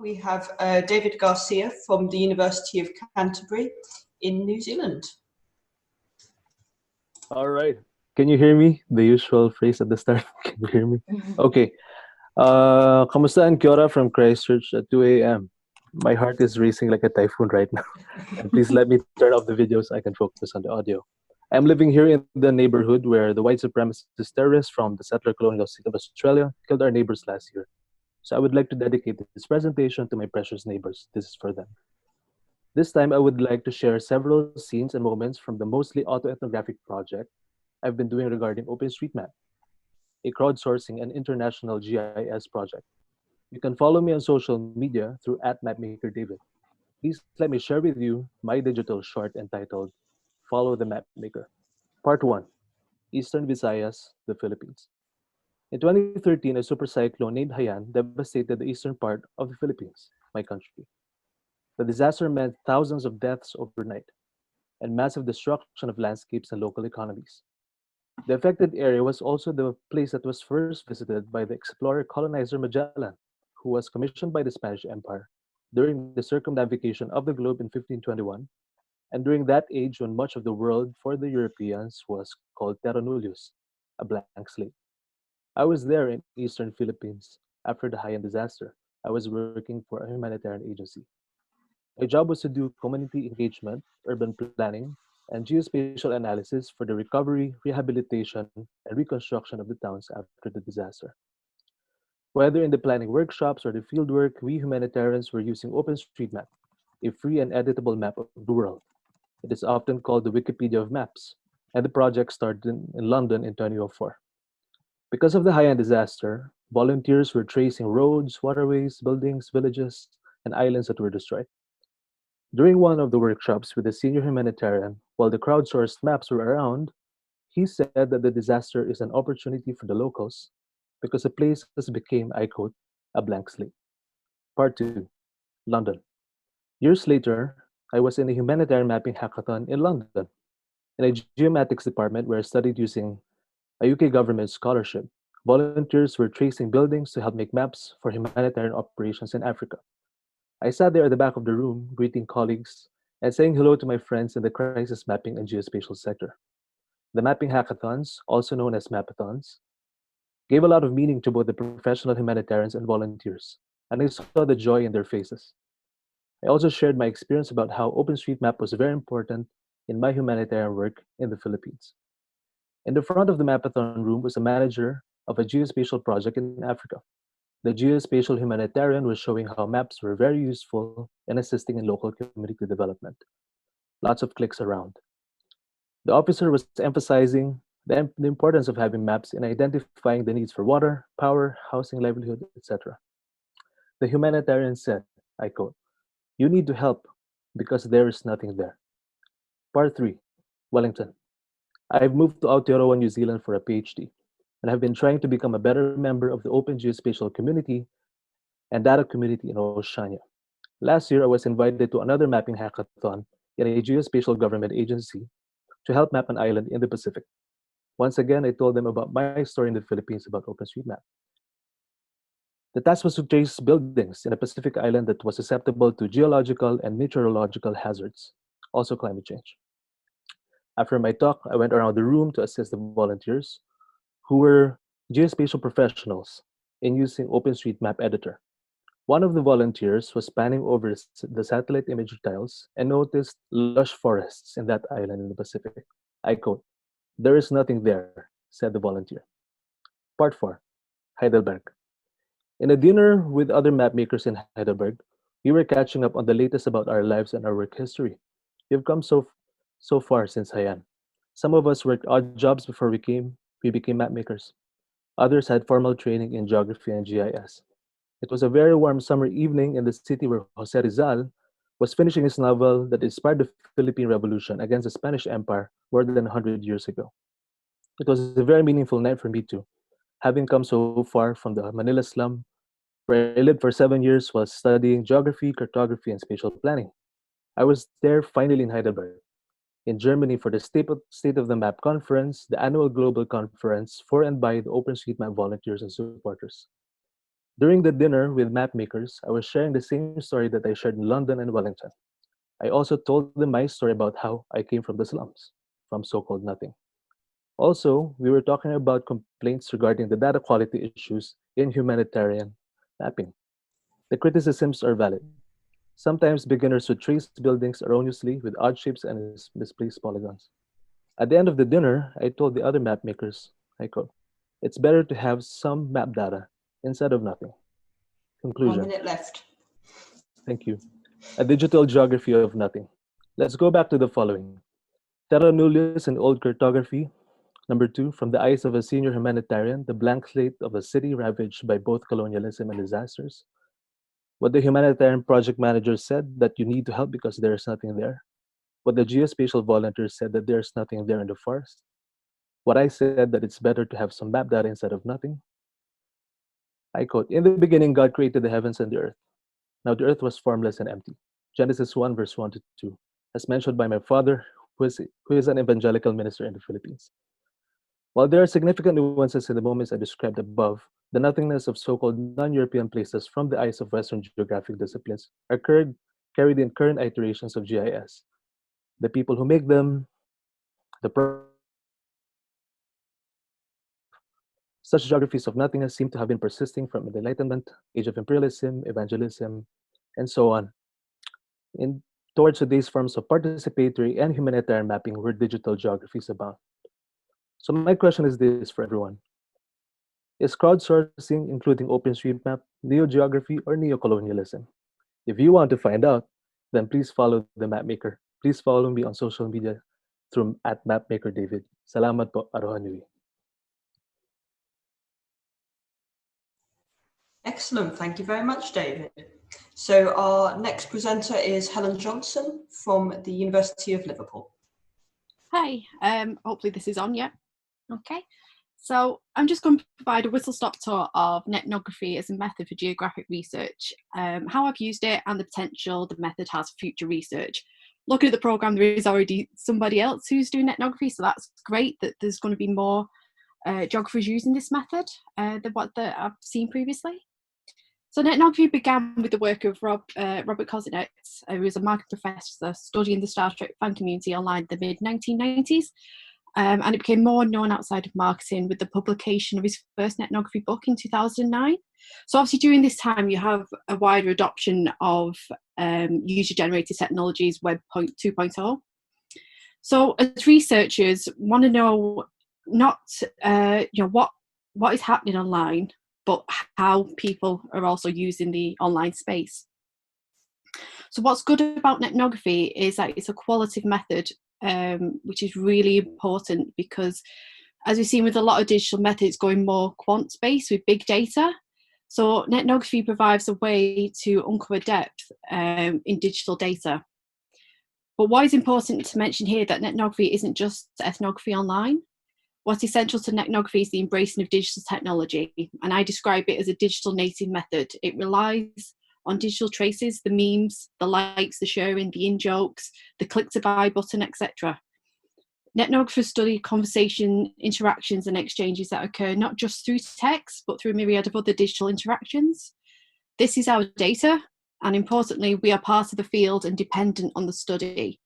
we have David Garcia from the University of Canterbury in New Zealand. All right. Can you hear me? The usual phrase at the start. Can you hear me? Okay. Kamusta and kia ora from Christchurch at 2 a.m. My heart is racing like a typhoon right now. And please let me turn off the video so I can focus on the audio. I'm living here in the neighborhood where the white supremacist terrorists from the settler colonial state of Australia killed our neighbors last year. So I would like to dedicate this presentation to my precious neighbors. This is for them. This time, I would like to share several scenes and moments from the mostly autoethnographic project I've been doing regarding OpenStreetMap, a crowdsourcing and international GIS project. You can follow me on social media through @MapmakerDavid. Please let me share with you my digital short entitled Follow the Mapmaker. Part 1, Eastern Visayas, the Philippines. In 2013, a supercyclone named Haiyan devastated the eastern part of the Philippines, my country. The disaster meant thousands of deaths overnight and massive destruction of landscapes and local economies. The affected area was also the place that was first visited by the explorer colonizer Magellan, who was commissioned by the Spanish Empire during the circumnavigation of the globe in 1521, and during that age when much of the world for the Europeans was called Terra Nullius, a blank slate. I was there in eastern Philippines after the Haiyan disaster. I was working for a humanitarian agency. My job was to do community engagement, urban planning, and geospatial analysis for the recovery, rehabilitation, and reconstruction of the towns after the disaster. Whether in the planning workshops or the fieldwork, we humanitarians were using OpenStreetMap, a free and editable map of the world. It is often called the Wikipedia of maps, and the project started in London in 2004. Because of the Haiyan disaster, volunteers were tracing roads, waterways, buildings, villages, and islands that were destroyed. During one of the workshops with a senior humanitarian, while the crowdsourced maps were around, he said that the disaster is an opportunity for the locals because the place has become, I quote, a blank slate. Part 2, London. Years later, I was in a humanitarian mapping hackathon in London, in a geomatics department where I studied using a UK government scholarship. Volunteers were tracing buildings to help make maps for humanitarian operations in Africa. I sat there at the back of the room, greeting colleagues and saying hello to my friends in the crisis mapping and geospatial sector. The mapping hackathons, also known as mapathons, gave a lot of meaning to both the professional humanitarians and volunteers, and I saw the joy in their faces. I also shared my experience about how OpenStreetMap was very important in my humanitarian work in the Philippines. In the front of the mapathon room was a manager of a geospatial project in Africa. The geospatial humanitarian was showing how maps were very useful in assisting in local community development. Lots of clicks around. The officer was emphasizing the importance of having maps in identifying the needs for water, power, housing, livelihood, etc. The humanitarian said, I quote, "You need to help because there is nothing there." Part 3, Wellington. I've moved to Aotearoa, New Zealand for a PhD, and have been trying to become a better member of the open geospatial community and data community in Oceania. Last year, I was invited to another mapping hackathon in a geospatial government agency to help map an island in the Pacific. Once again, I told them about my story in the Philippines about OpenStreetMap. The task was to trace buildings in a Pacific island that was susceptible to geological and meteorological hazards, also climate change. After my talk, I went around the room to assist the volunteers, who were geospatial professionals in using OpenStreetMap editor. One of the volunteers was spanning over the satellite image tiles and noticed lush forests in that island in the Pacific. I quote, "There is nothing there," said the volunteer. Part 4, Heidelberg. In a dinner with other mapmakers in Heidelberg, we were catching up on the latest about our lives and our work history. We've come so far since Haiyan. Some of us worked odd jobs before we became mapmakers. Others had formal training in geography and GIS. It was a very warm summer evening in the city where Jose Rizal was finishing his novel that inspired the Philippine Revolution against the Spanish Empire more than 100 years ago. It was a very meaningful night for me too, having come so far from the Manila slum, where I lived for 7 years while studying geography, cartography, and spatial planning. I was there finally in Heidelberg, in Germany for the State of the Map Conference, the annual global conference for and by the OpenStreetMap volunteers and supporters. During the dinner with map makers, I was sharing the same story that I shared in London and Wellington. I also told them my story about how I came from the slums, from so-called nothing. Also, we were talking about complaints regarding the data quality issues in humanitarian mapping. The criticisms are valid. Sometimes beginners would trace buildings erroneously with odd shapes and misplaced polygons. At the end of the dinner, I told the other map makers, I quote, "It's better to have some map data instead of nothing." 1 Conclusion. minute left. Thank you. A digital geography of nothing. Let's go back to the following. Terra nullius in old cartography. Number 2, from the eyes of a senior humanitarian, the blank slate of a city ravaged by both colonialism and disasters. What the humanitarian project manager said that you need to help because there is nothing there. What the geospatial volunteers said that there's nothing there in the forest. What I said that it's better to have some map data instead of nothing. I quote, "In the beginning, God created the heavens and the earth. Now the earth was formless and empty." Genesis 1, verse 1 to 2, as mentioned by my father, who is an evangelical minister in the Philippines. While there are significant nuances in the moments I described above, the nothingness of so-called non-European places from the eyes of Western geographic disciplines are carried in current iterations of GIS. The people who make them, the projects that develop them, such geographies of nothingness seem to have been persisting from the Enlightenment, age of imperialism, evangelism, and so on, in towards today's forms of participatory and humanitarian mapping where digital geographies abound. So my question is this for everyone. Is crowdsourcing, including OpenStreetMap, neo-geography, or neo-colonialism? If you want to find out, then please follow the mapmaker. Please follow me on social media through at mapmakerdavid. Salamat po, Aroha Nui. Excellent, thank you very much, David. So our next presenter is Helen Johnson from the University of Liverpool. Hi, hopefully this is on, yeah. Okay, so I'm just going to provide a whistle-stop tour of netnography as a method for geographic research, how I've used it and the potential the method has for future research. Looking at the programme, there is already somebody else who's doing netnography, so that's great that there's going to be more geographers using this method than what I've seen previously. So netnography began with the work of Robert Kozinets, who was a marketing professor studying the Star Trek fan community online in the mid-1990s. And it became more known outside of marketing with the publication of his first netnography book in 2009. So obviously during this time you have a wider adoption of user-generated technologies, Web 2.0. So as researchers want to know not what is happening online, but how people are also using the online space. So what's good about netnography is that it's a qualitative method, which is really important because, as we've seen with a lot of digital methods, going more quant-based with big data. So netnography provides a way to uncover depth in digital data. But what is important to mention here that netnography isn't just ethnography online. What's essential to netnography is the embracing of digital technology, and I describe it as a digital native method. It relies on digital traces, the memes, the likes, the sharing, the in-jokes, the click to buy button, etc. Netnographers study conversation, interactions and exchanges that occur not just through text, but through a myriad of other digital interactions. This is our data, and importantly, we are part of the field and dependent on the study,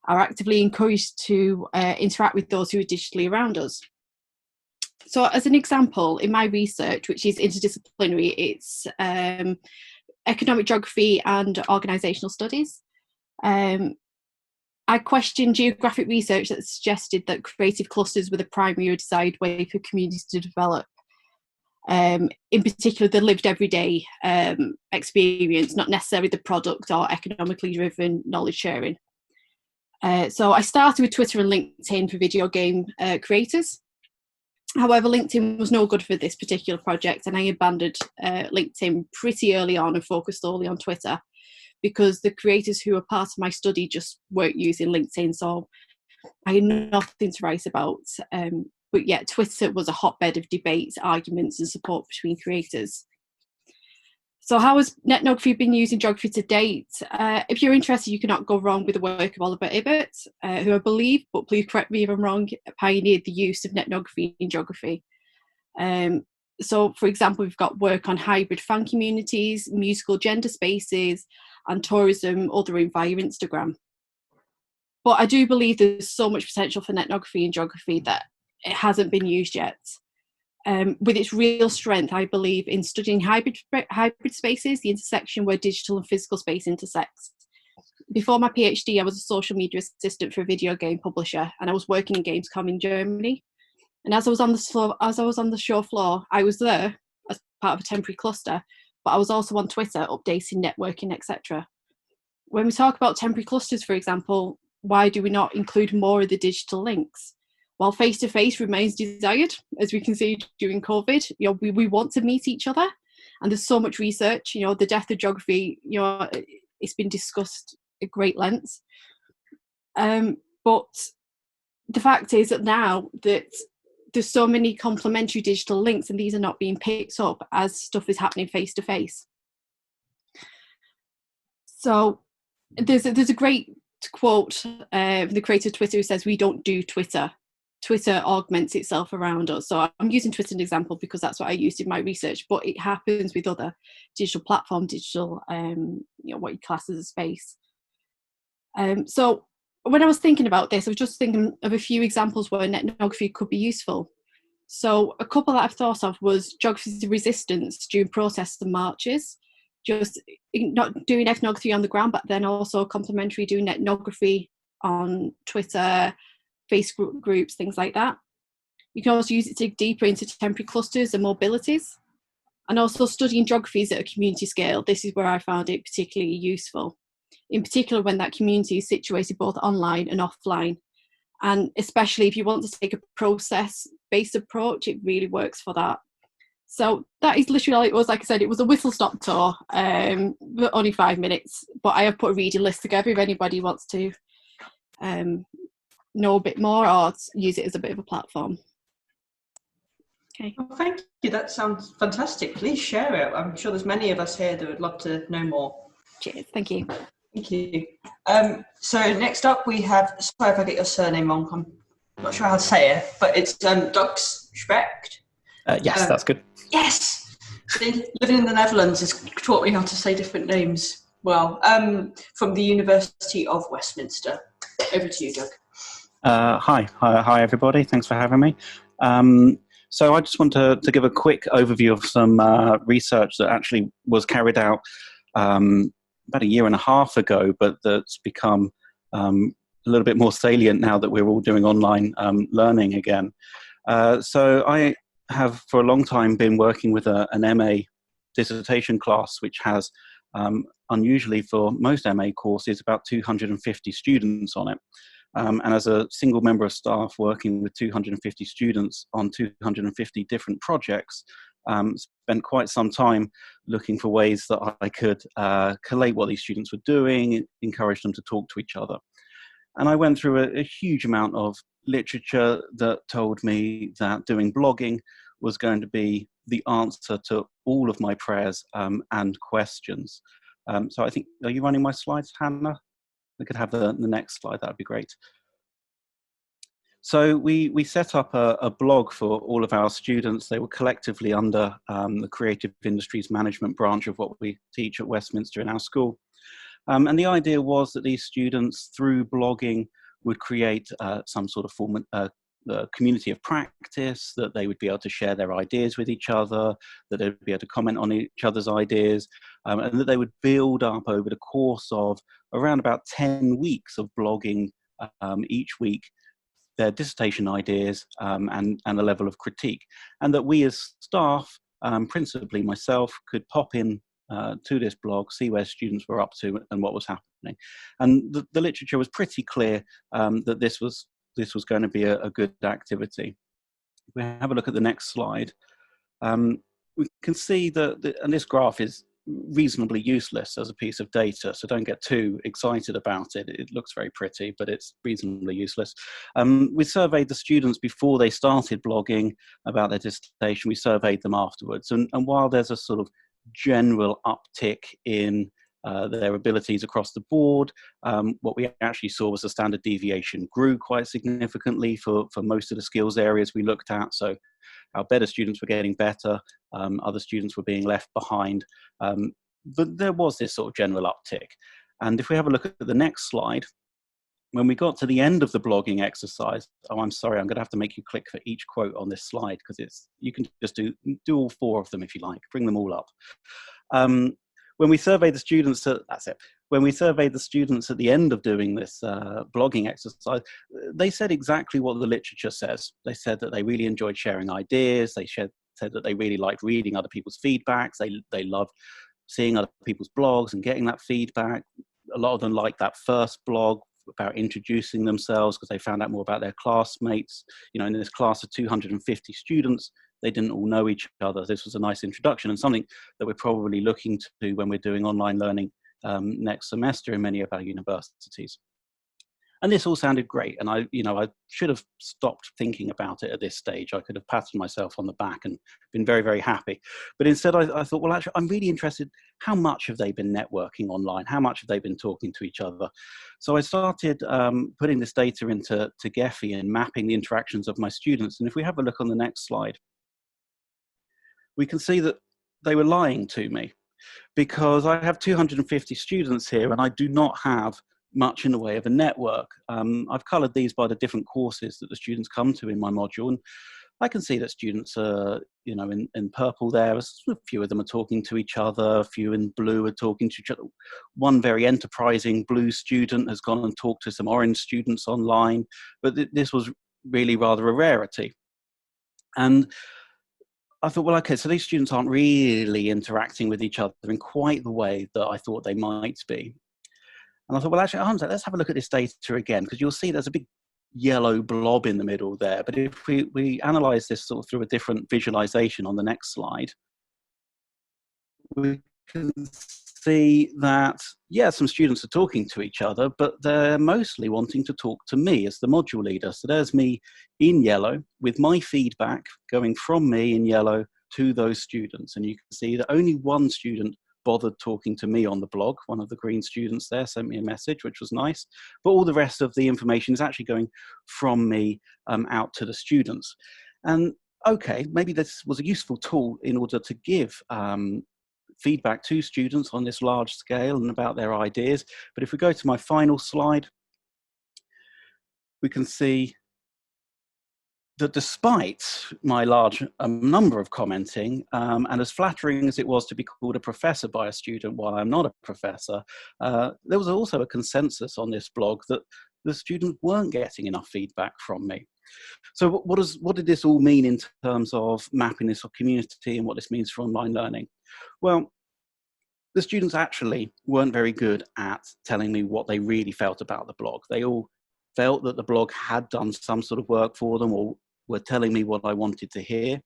are actively encouraged to interact with those who are digitally around us. So as an example, in my research, which is interdisciplinary, it's economic geography and organisational studies. I questioned geographic research that suggested that creative clusters were the primary or desired way for communities to develop. In particular, the lived everyday experience, not necessarily the product or economically driven knowledge sharing. So I started with Twitter and LinkedIn for video game creators. However, LinkedIn was no good for this particular project, and I abandoned LinkedIn pretty early on and focused solely on Twitter because the creators who were part of my study just weren't using LinkedIn, so I had nothing to write about. But yet Twitter was a hotbed of debates, arguments and support between creators. So how has netnography been used in geography to date? If you're interested, you cannot go wrong with the work of Oliver Ibbott, who I believe, but please correct me if I'm wrong, pioneered the use of netnography in geography. So, for example, we've got work on hybrid fan communities, musical gender spaces, and tourism, othering via Instagram. But I do believe there's so much potential for ethnography and geography that it hasn't been used yet. With its real strength, I believe in studying hybrid spaces, the intersection where digital and physical space intersects. Before my PhD, I was a social media assistant for a video game publisher, and I was working in Gamescom in Germany. And as I was on the show floor, I was there as part of a temporary cluster, but I was also on Twitter updating networking, etc. When we talk about temporary clusters, for example, why do we not include more of the digital links? While face-to-face remains desired, as we can see during COVID, we want to meet each other, and there's so much research. The depth of geography, it's been discussed at great lengths. But the fact is that now that there's so many complementary digital links, and these are not being picked up as stuff is happening face-to-face. So there's a great quote from the creator of Twitter who says, "We don't do Twitter. Twitter augments itself around us." So I'm using Twitter as an example because that's what I used in my research, but it happens with other digital platforms, what you class as a space. So when I was thinking about this, I was just thinking of a few examples where ethnography could be useful. So a couple that I've thought of was geographies of resistance during protests and marches, just not doing ethnography on the ground, but then also complementary doing ethnography on Twitter, Facebook groups, things like that. You can also use it to dig deeper into temporary clusters and mobilities, and also studying geographies at a community scale. This is where I found it particularly useful, in particular when that community is situated both online and offline. And especially if you want to take a process-based approach, it really works for that. So that is literally all it was. Like I said, it was a whistle-stop tour, but only 5 minutes. But I have put a reading list together if anybody wants to know a bit more or use it as a bit of a platform. Okay. Well, thank you. That sounds fantastic. Please share it. I'm sure there's many of us here that would love to know more. Cheers. Thank you. Thank you. So next up we have, sorry if I get your surname wrong, I'm not sure how to say it, but it's Dr. Specht. Yes, that's good. Yes! Living in the Netherlands has taught me how to say different names well. From the University of Westminster. Over to you, Doug. Hi everybody. Thanks for having me. So I just want to give a quick overview of some research that actually was carried out about 1.5 years ago, but that's become a little bit more salient now that we're all doing online learning again. So I have for a long time been working with an MA dissertation class, which has, unusually for most MA courses, about 250 students on it. And as a single member of staff working with 250 students on 250 different projects, spent quite some time looking for ways that I could collate what these students were doing, encourage them to talk to each other. And I went through a huge amount of literature that told me that doing blogging was going to be the answer to all of my prayers and questions. So I think, are you running my slides, Hannah? We could have the next slide, that would be great. So we set up a blog for all of our students. They were collectively under the Creative Industries Management branch of what we teach at Westminster in our school. And the idea was that these students, through blogging, would create some sort of form, community of practice, that they would be able to share their ideas with each other, that they'd be able to comment on each other's ideas, and that they would build up over the course of around about 10 weeks of blogging each week their dissertation ideas and a level of critique. And that we as staff, principally myself, could pop in to this blog, see where students were up to and what was happening. And the literature was pretty clear that this was going to be a good activity. If we have a look at the next slide, we can see that, and this graph is reasonably useless as a piece of data, so don't get too excited about it. It looks very pretty, but it's reasonably useless. We surveyed the students before they started blogging about their dissertation. We surveyed them afterwards, and while there's a sort of general uptick in their abilities across the board, what we actually saw was the standard deviation grew quite significantly for most of the skills areas we looked at. So how better students were getting better, other students were being left behind. But there was this sort of general uptick. And if we have a look at the next slide, when we got to the end of the blogging exercise, oh, I'm sorry, I'm going to have to make you click for each quote on this slide, because you can just do all 4 of them if you like, bring them all up. When we surveyed the students, that's it. When we surveyed the students at the end of doing this blogging exercise, they said exactly what the literature says. They said that they really enjoyed sharing ideas. They said that they really liked reading other people's feedbacks. They loved seeing other people's blogs and getting that feedback. A lot of them liked that first blog about introducing themselves, because they found out more about their classmates. You know, in this class of 250 students, they didn't all know each other. This was a nice introduction, and something that we're probably looking to do when we're doing online learning next semester in many of our universities. And this all sounded great, and I should have stopped thinking about it at this stage. I could have patted myself on the back and been very, very happy. But instead I thought, well, actually, I'm really interested, how much have they been networking online? How much have they been talking to each other? So I started putting this data into Gephi and mapping the interactions of my students. And if we have a look on the next slide, we can see that they were lying to me, because I have 250 students here and I do not have much in the way of a network. I've coloured these by the different courses that the students come to in my module, and I can see that students are, in purple there, a few of them are talking to each other, a few in blue are talking to each other. One very enterprising blue student has gone and talked to some orange students online, but this was really rather a rarity. And I thought, well, okay, so these students aren't really interacting with each other in quite the way that I thought they might be. And I thought, well, actually, let's have a look at this data again, because you'll see there's a big yellow blob in the middle there. But if we analyze this sort of through a different visualization on the next slide, we can see that, yeah, some students are talking to each other, but they're mostly wanting to talk to me as the module leader. So there's me in yellow with my feedback going from me in yellow to those students. And you can see that only one student bothered talking to me on the blog. One of the green students there sent me a message, which was nice, but all the rest of the information is actually going from me out to the students. And okay, maybe this was a useful tool in order to give feedback to students on this large scale and about their ideas. But if we go to my final slide, we can see that despite my large number of commenting, and as flattering as it was to be called a professor by a student while I'm not a professor, there was also a consensus on this blog that the students weren't getting enough feedback from me. So what did this all mean in terms of mapping this community and what this means for online learning? Well, the students actually weren't very good at telling me what they really felt about the blog. They all felt that the blog had done some sort of work for them, or were telling me what I wanted to hear.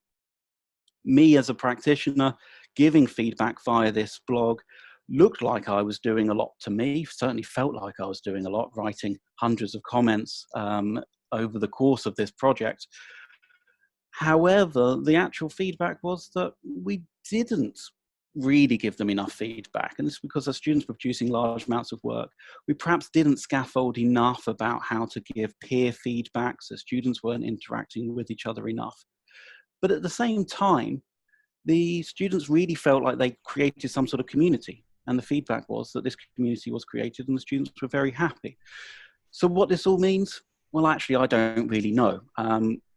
Me as a practitioner giving feedback via this blog looked like I was doing a lot to me, certainly felt like I was doing a lot, writing hundreds of comments over the course of this project. However, the actual feedback was that we didn't really give them enough feedback, and this is because the students were producing large amounts of work. We perhaps didn't scaffold enough about how to give peer feedback, so students weren't interacting with each other enough. But at the same time, the students really felt like they created some sort of community, and the feedback was that this community was created and the students were very happy. So what this all means? Well, actually, I don't really know.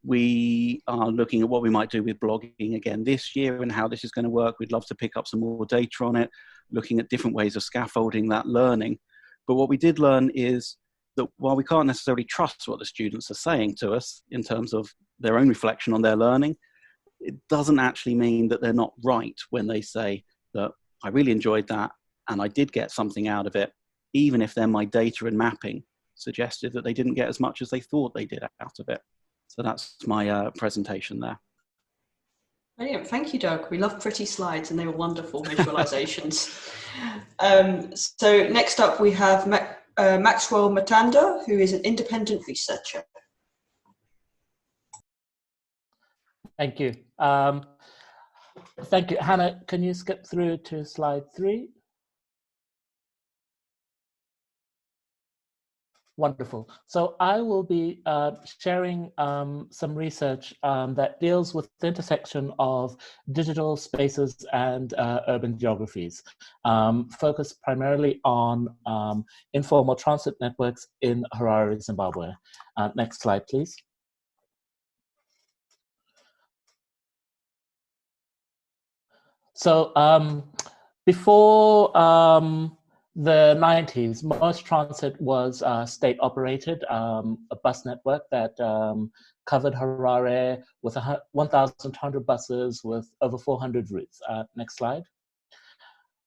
We are looking at what we might do with blogging again this year and how this is going to work. We'd love to pick up some more data on it, looking at different ways of scaffolding that learning. But what we did learn is that while we can't necessarily trust what the students are saying to us in terms of their own reflection on their learning, it doesn't actually mean that they're not right when they say that I really enjoyed that and I did get something out of it, even if then my data and mapping suggested that they didn't get as much as they thought they did out of it. So that's my presentation there. Brilliant, thank you, Doug. We love pretty slides and they were wonderful visualizations. So next up we have Maxwell Matanda, who is an independent researcher. Thank you. Thank you. Hannah, can you skip through to slide 3? Wonderful. So I will be sharing some research that deals with the intersection of digital spaces and urban geographies, focused primarily on informal transit networks in Harare, Zimbabwe. Next slide, please. So before the 90s, most transit was state operated, a bus network that covered Harare with 1,200 buses with over 400 routes. Next slide.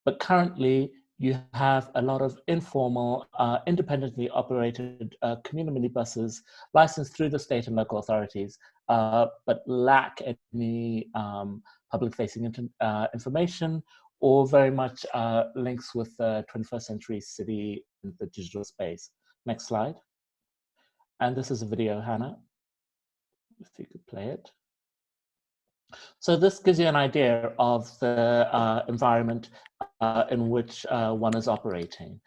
But currently, you have a lot of informal, independently operated commuter minibuses licensed through the state and local authorities, but lack any public-facing information or very much links with the 21st century city in the digital space. Next slide. And this is a video, Hannah, if you could play it. So this gives you an idea of the environment in which one is operating,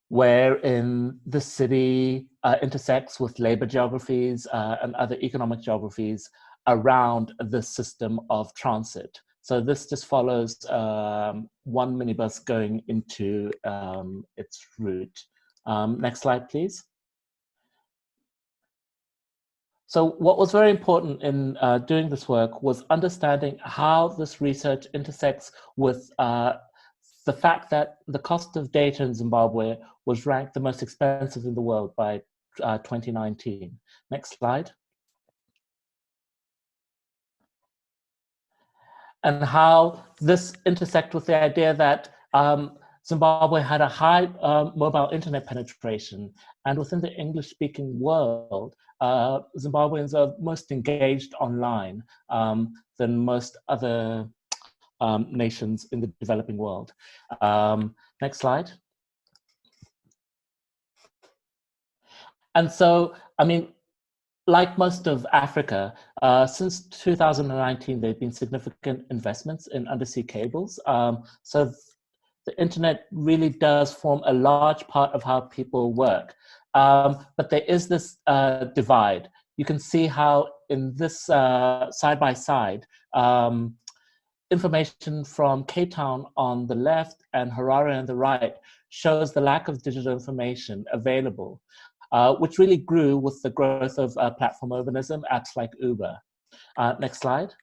wherein the city intersects with labor geographies and other economic geographies around the system of transit. So this just follows one minibus going into its route. Next slide, please. So what was very important in doing this work was understanding how this research intersects with the fact that the cost of data in Zimbabwe was ranked the most expensive in the world by 2019. Next slide. And how this intersects with the idea that Zimbabwe had a high mobile internet penetration, and within the English-speaking world, Zimbabweans are most engaged online than most other nations in the developing world. Next slide. And so, I mean, like most of Africa, since 2019, there have been significant investments in undersea cables. So the internet really does form a large part of how people work. But there is this divide. You can see how in this side by side, information from Cape Town on the left and Harare on the right shows the lack of digital information available, which really grew with the growth of platform urbanism, apps like Uber. Next slide.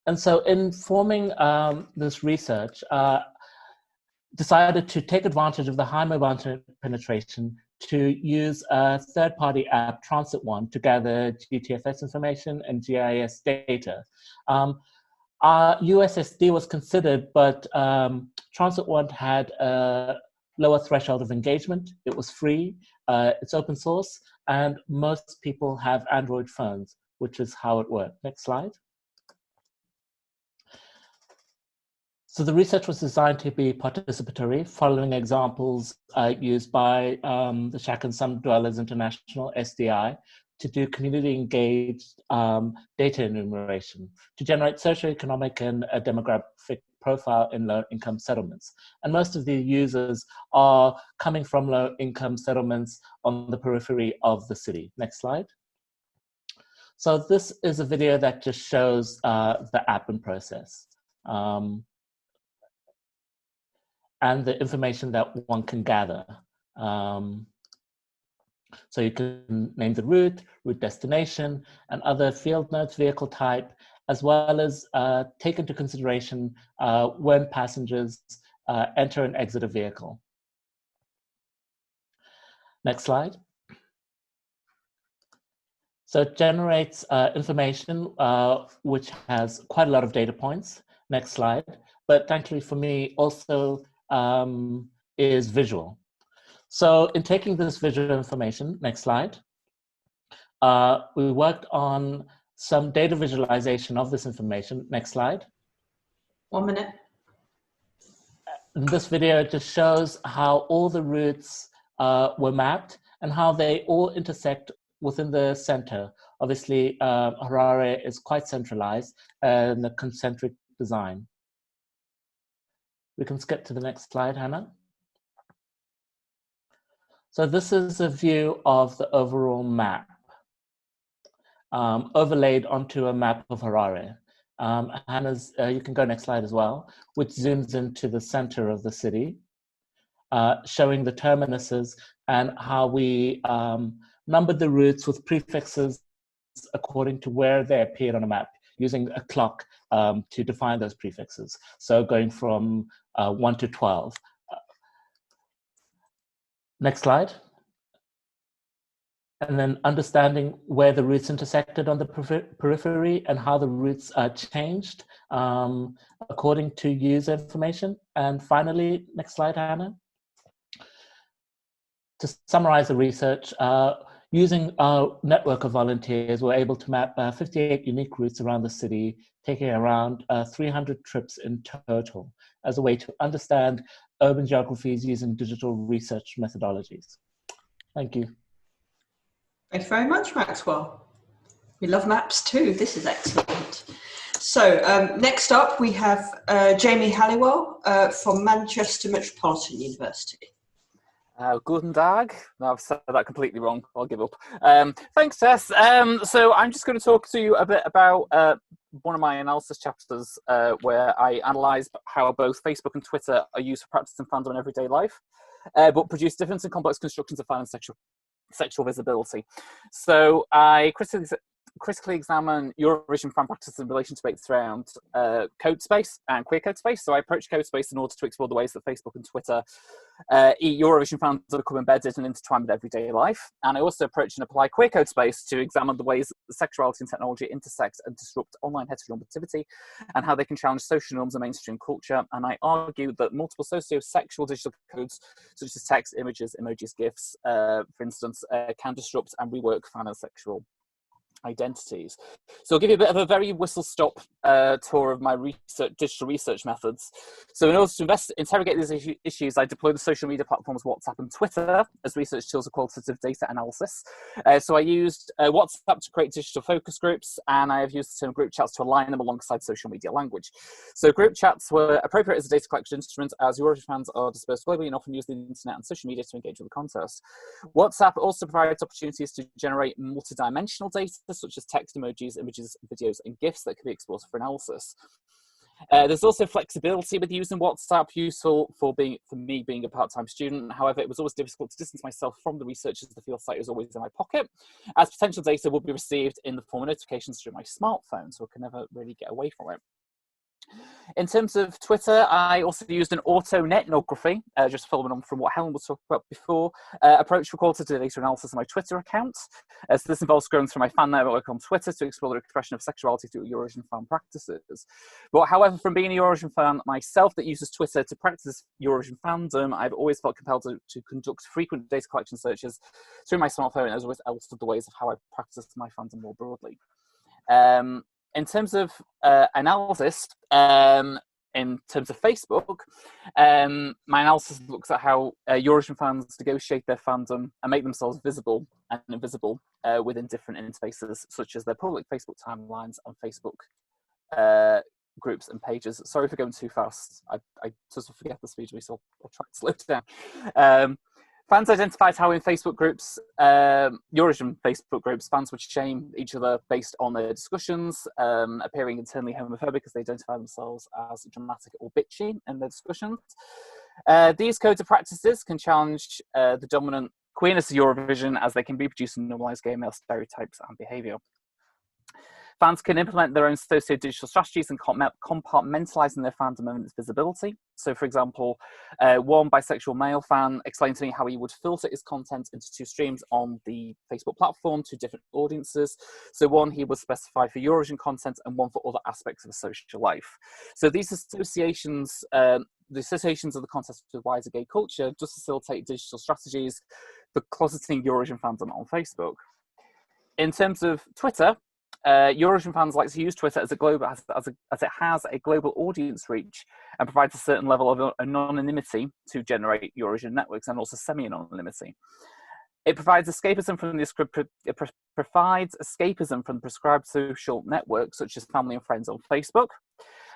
And so in forming this research, decided to take advantage of the high mobile penetration to use a third-party app, Transit One, to gather GTFS information and GIS data. USSD was considered, but Transit One had a lower threshold of engagement. It was free, it's open source, and most people have Android phones, which is how it worked. Next slide. So the research was designed to be participatory, following examples used by the Shack and Slum Dwellers International, SDI, to do community-engaged data enumeration, to generate socioeconomic and demographic profile in low-income settlements. And most of the users are coming from low-income settlements on the periphery of the city. Next slide. So this is a video that just shows the app in process. And the information that one can gather. So you can name the route destination, and other field notes, vehicle type, as well as take into consideration when passengers enter and exit a vehicle. Next slide. So it generates information which has quite a lot of data points. Next slide. But thankfully for me, also is visual. So in taking this visual information, next slide, we worked on some data visualization of this information. Next slide. 1 minute. In this video, it just shows how all the routes were mapped and how they all intersect within the center. Obviously, Harare is quite centralized in the concentric design. We can skip to the next slide, Hannah. So this is a view of the overall map, overlaid onto a map of Harare. Hannah's, you can go next slide as well, which zooms into the center of the city, showing the terminuses and how we numbered the routes with prefixes according to where they appeared on a map, using a clock to define those prefixes. So going from 1 to 12. Next slide. And then understanding where the routes intersected on the periphery and how the routes changed according to user information. And finally, next slide, Hannah. To summarize the research, using our network of volunteers, we're able to map 58 unique routes around the city, taking around 300 trips in total as a way to understand urban geographies using digital research methodologies. Thank you. Thank you very much, Maxwell. We love maps too. This is excellent. So next up, we have Jamie Halliwell from Manchester Metropolitan University. Guten Tag. No, I've said that completely wrong. I'll give up. Thanks, Tess. So I'm just going to talk to you a bit about one of my analysis chapters where I analyse how both Facebook and Twitter are used for practice and fandom in everyday life, but produce different and complex constructions of fan and sexual visibility. So I critically examine Eurovision fan practice in relation to debates around code space and queer code space. So I approach code space in order to explore the ways that Facebook and Twitter Eurovision fans have become embedded and intertwined with everyday life. And I also approach and apply queer code space to examine the ways that sexuality and technology intersect and disrupt online heteronormativity and how they can challenge social norms and mainstream culture. And I argue that multiple socio-sexual digital codes, such as text, images, emojis, GIFs, for instance, can disrupt and rework fan and sexual identities. So I'll give you a bit of a very whistle-stop tour of my digital research methods. So in order to interrogate these issues, I deploy the social media platforms WhatsApp and Twitter as research tools of qualitative data analysis. So I used WhatsApp to create digital focus groups, and I have used the term group chats to align them alongside social media language. So group chats were appropriate as a data collection instrument, as Eurovision fans are dispersed globally and often use the internet and social media to engage with the contest. WhatsApp also provides opportunities to generate multidimensional data, such as text, emojis, images, videos, and GIFs that can be exported for analysis. There's also flexibility with using WhatsApp, useful for me being a part-time student. However, it was always difficult to distance myself from the research as the field site is always in my pocket, as potential data will be received in the form of notifications through my smartphone, so I can never really get away from it. In terms of Twitter, I also used an auto-netnography, just following on from what Helen was talking about before, approach for qualitative data analysis on my Twitter account. So this involves scrolling through my fan network on Twitter to explore the expression of sexuality through Eurovision fan practices. But however, from being a Eurovision fan myself that uses Twitter to practice Eurovision fandom, I've always felt compelled to conduct frequent data collection searches through my smartphone, as always altered the ways of how I practice my fandom more broadly. In terms of analysis, in terms of Facebook, my analysis looks at how Eurovision fans negotiate their fandom and make themselves visible and invisible within different interfaces, such as their public Facebook timelines and Facebook groups and pages. Sorry for going too fast. I sort of forget the speed of me, so I'll try to slow it down. Fans identified how in Facebook groups, Eurovision Facebook groups, fans would shame each other based on their discussions, appearing internally homophobic as they identify themselves as dramatic or bitchy in their discussions. These codes of practices can challenge the dominant queerness of Eurovision, as they can reproduce and normalise gay male stereotypes and behaviour. Fans can implement their own socio-digital strategies and compartmentalising their fandom and its visibility. So, for example, one bisexual male fan explained to me how he would filter his content into two streams on the Facebook platform to different audiences. So one he would specify for Eurovision content and one for other aspects of his social life. So these associations, the associations of the contest with wider gay culture, just facilitate digital strategies for closeting Eurovision fandom on Facebook. In terms of Twitter, Eurovision fans like to use Twitter as it has a global audience reach and provides a certain level of anonymity to generate Eurovision networks, and also semi-anonymity. It provides escapism from the prescribed social networks, such as family and friends on Facebook.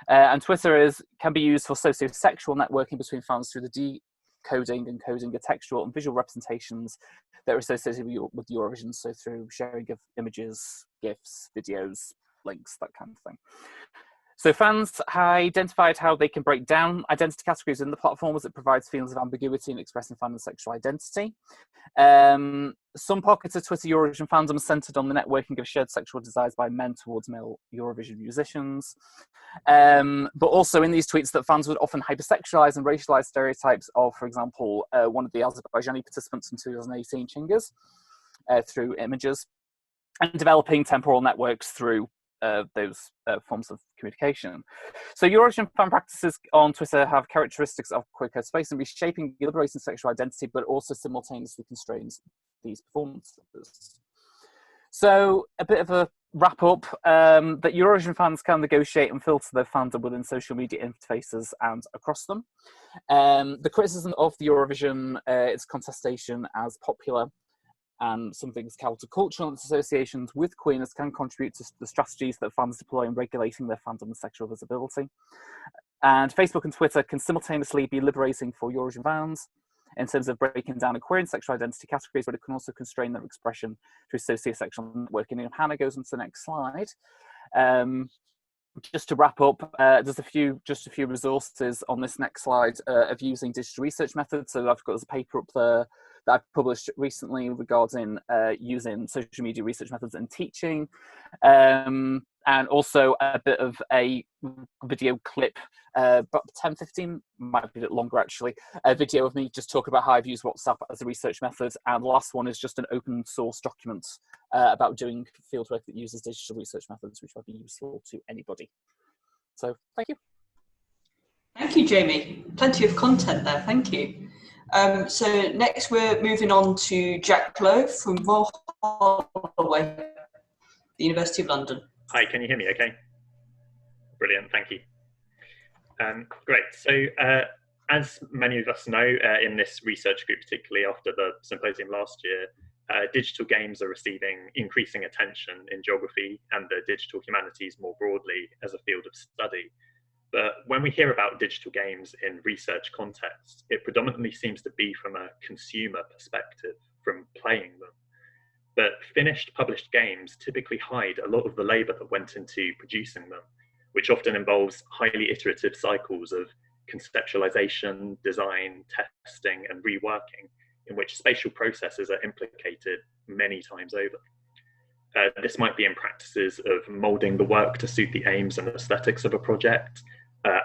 And Twitter can be used for socio-sexual networking between fans through the coding and coding of textual and visual representations that are associated with Eurovision, so through sharing of images, GIFs, videos, links, that kind of thing. So fans identified how they can break down identity categories in the platform as it provides feelings of ambiguity in expressing fandom sexual identity. Some pockets of Twitter Eurovision fandom centered on the networking of shared sexual desires by men towards male Eurovision musicians. But also in these tweets that fans would often hypersexualize and racialize stereotypes of, for example, one of the Azerbaijani participants in 2018, Chingiz, through images, and developing temporal networks through those forms of communication. So Eurovision fan practices on Twitter have characteristics of queer code space and reshaping, liberating sexual identity, but also simultaneously constrains these performances. So a bit of a wrap up, that Eurovision fans can negotiate and filter their fandom within social media interfaces and across them. The criticism of the Eurovision, its contestation as popular and some things countercultural associations with queerness can contribute to the strategies that fans deploy in regulating their fandom and sexual visibility. And Facebook and Twitter can simultaneously be liberating for Eurovision fans in terms of breaking down and queer and sexual identity categories, but it can also constrain their expression through sociosexual networking. And if Hannah goes on to the next slide, just to wrap up, there's just a few resources on this next slide of using digital research methods. So there's a paper up there that I've published recently regarding using social media research methods in teaching, and also a bit of a video clip, about 10-15, might be a bit longer actually, a video of me just talking about how I've used WhatsApp as a research method, and the last one is just an open source document about doing fieldwork that uses digital research methods, which might be useful to anybody. So thank you. Thank you, Jamie. Plenty of content there, thank you. So next we're moving on to Jack Lowe from Royal Holloway, the University of London. Hi, can you hear me okay? Brilliant, thank you. Great, so as many of us know, in this research group, particularly after the symposium last year, digital games are receiving increasing attention in geography and the digital humanities more broadly as a field of study. But when we hear about digital games in research contexts, it predominantly seems to be from a consumer perspective, from playing them. But finished published games typically hide a lot of the labour that went into producing them, which often involves highly iterative cycles of conceptualization, design, testing, and reworking, in which spatial processes are implicated many times over. This might be in practices of moulding the work to suit the aims and aesthetics of a project,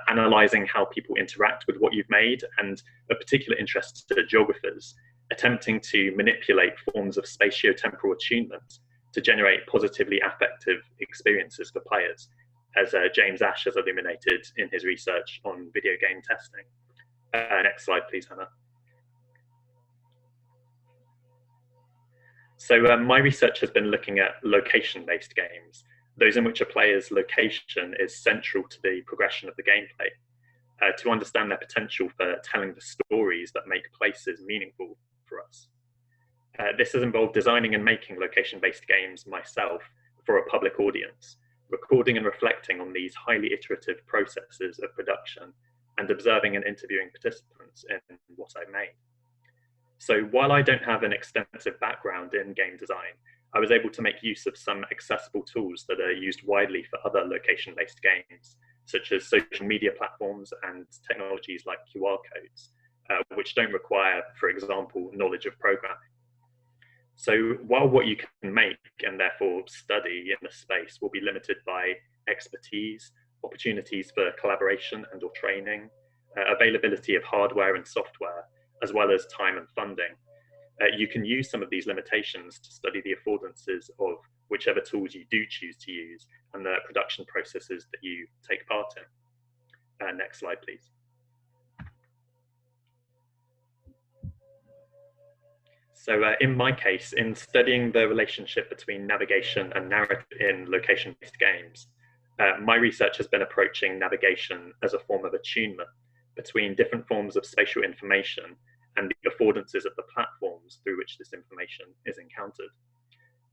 analysing how people interact with what you've made, and of particular interest to geographers, attempting to manipulate forms of spatio-temporal attunement to generate positively affective experiences for players, as James Ash has illuminated in his research on video game testing. Next slide, please, Hannah. So my research has been looking at location-based games, those in which a player's location is central to the progression of the gameplay, to understand their potential for telling the stories that make places meaningful for us. This has involved designing and making location-based games myself for a public audience, recording and reflecting on these highly iterative processes of production, and observing and interviewing participants in what I made. So while I don't have an extensive background in game design, I was able to make use of some accessible tools that are used widely for other location-based games, such as social media platforms and technologies like QR codes, which don't require, for example, knowledge of programming. So while what you can make and therefore study in the space will be limited by expertise, opportunities for collaboration and or training, availability of hardware and software, as well as time and funding, you can use some of these limitations to study the affordances of whichever tools you do choose to use and the production processes that you take part in. Next slide, please. So in my case, in studying the relationship between navigation and narrative in location-based games, my research has been approaching navigation as a form of attunement between different forms of spatial information and the affordances of the platforms through which this information is encountered.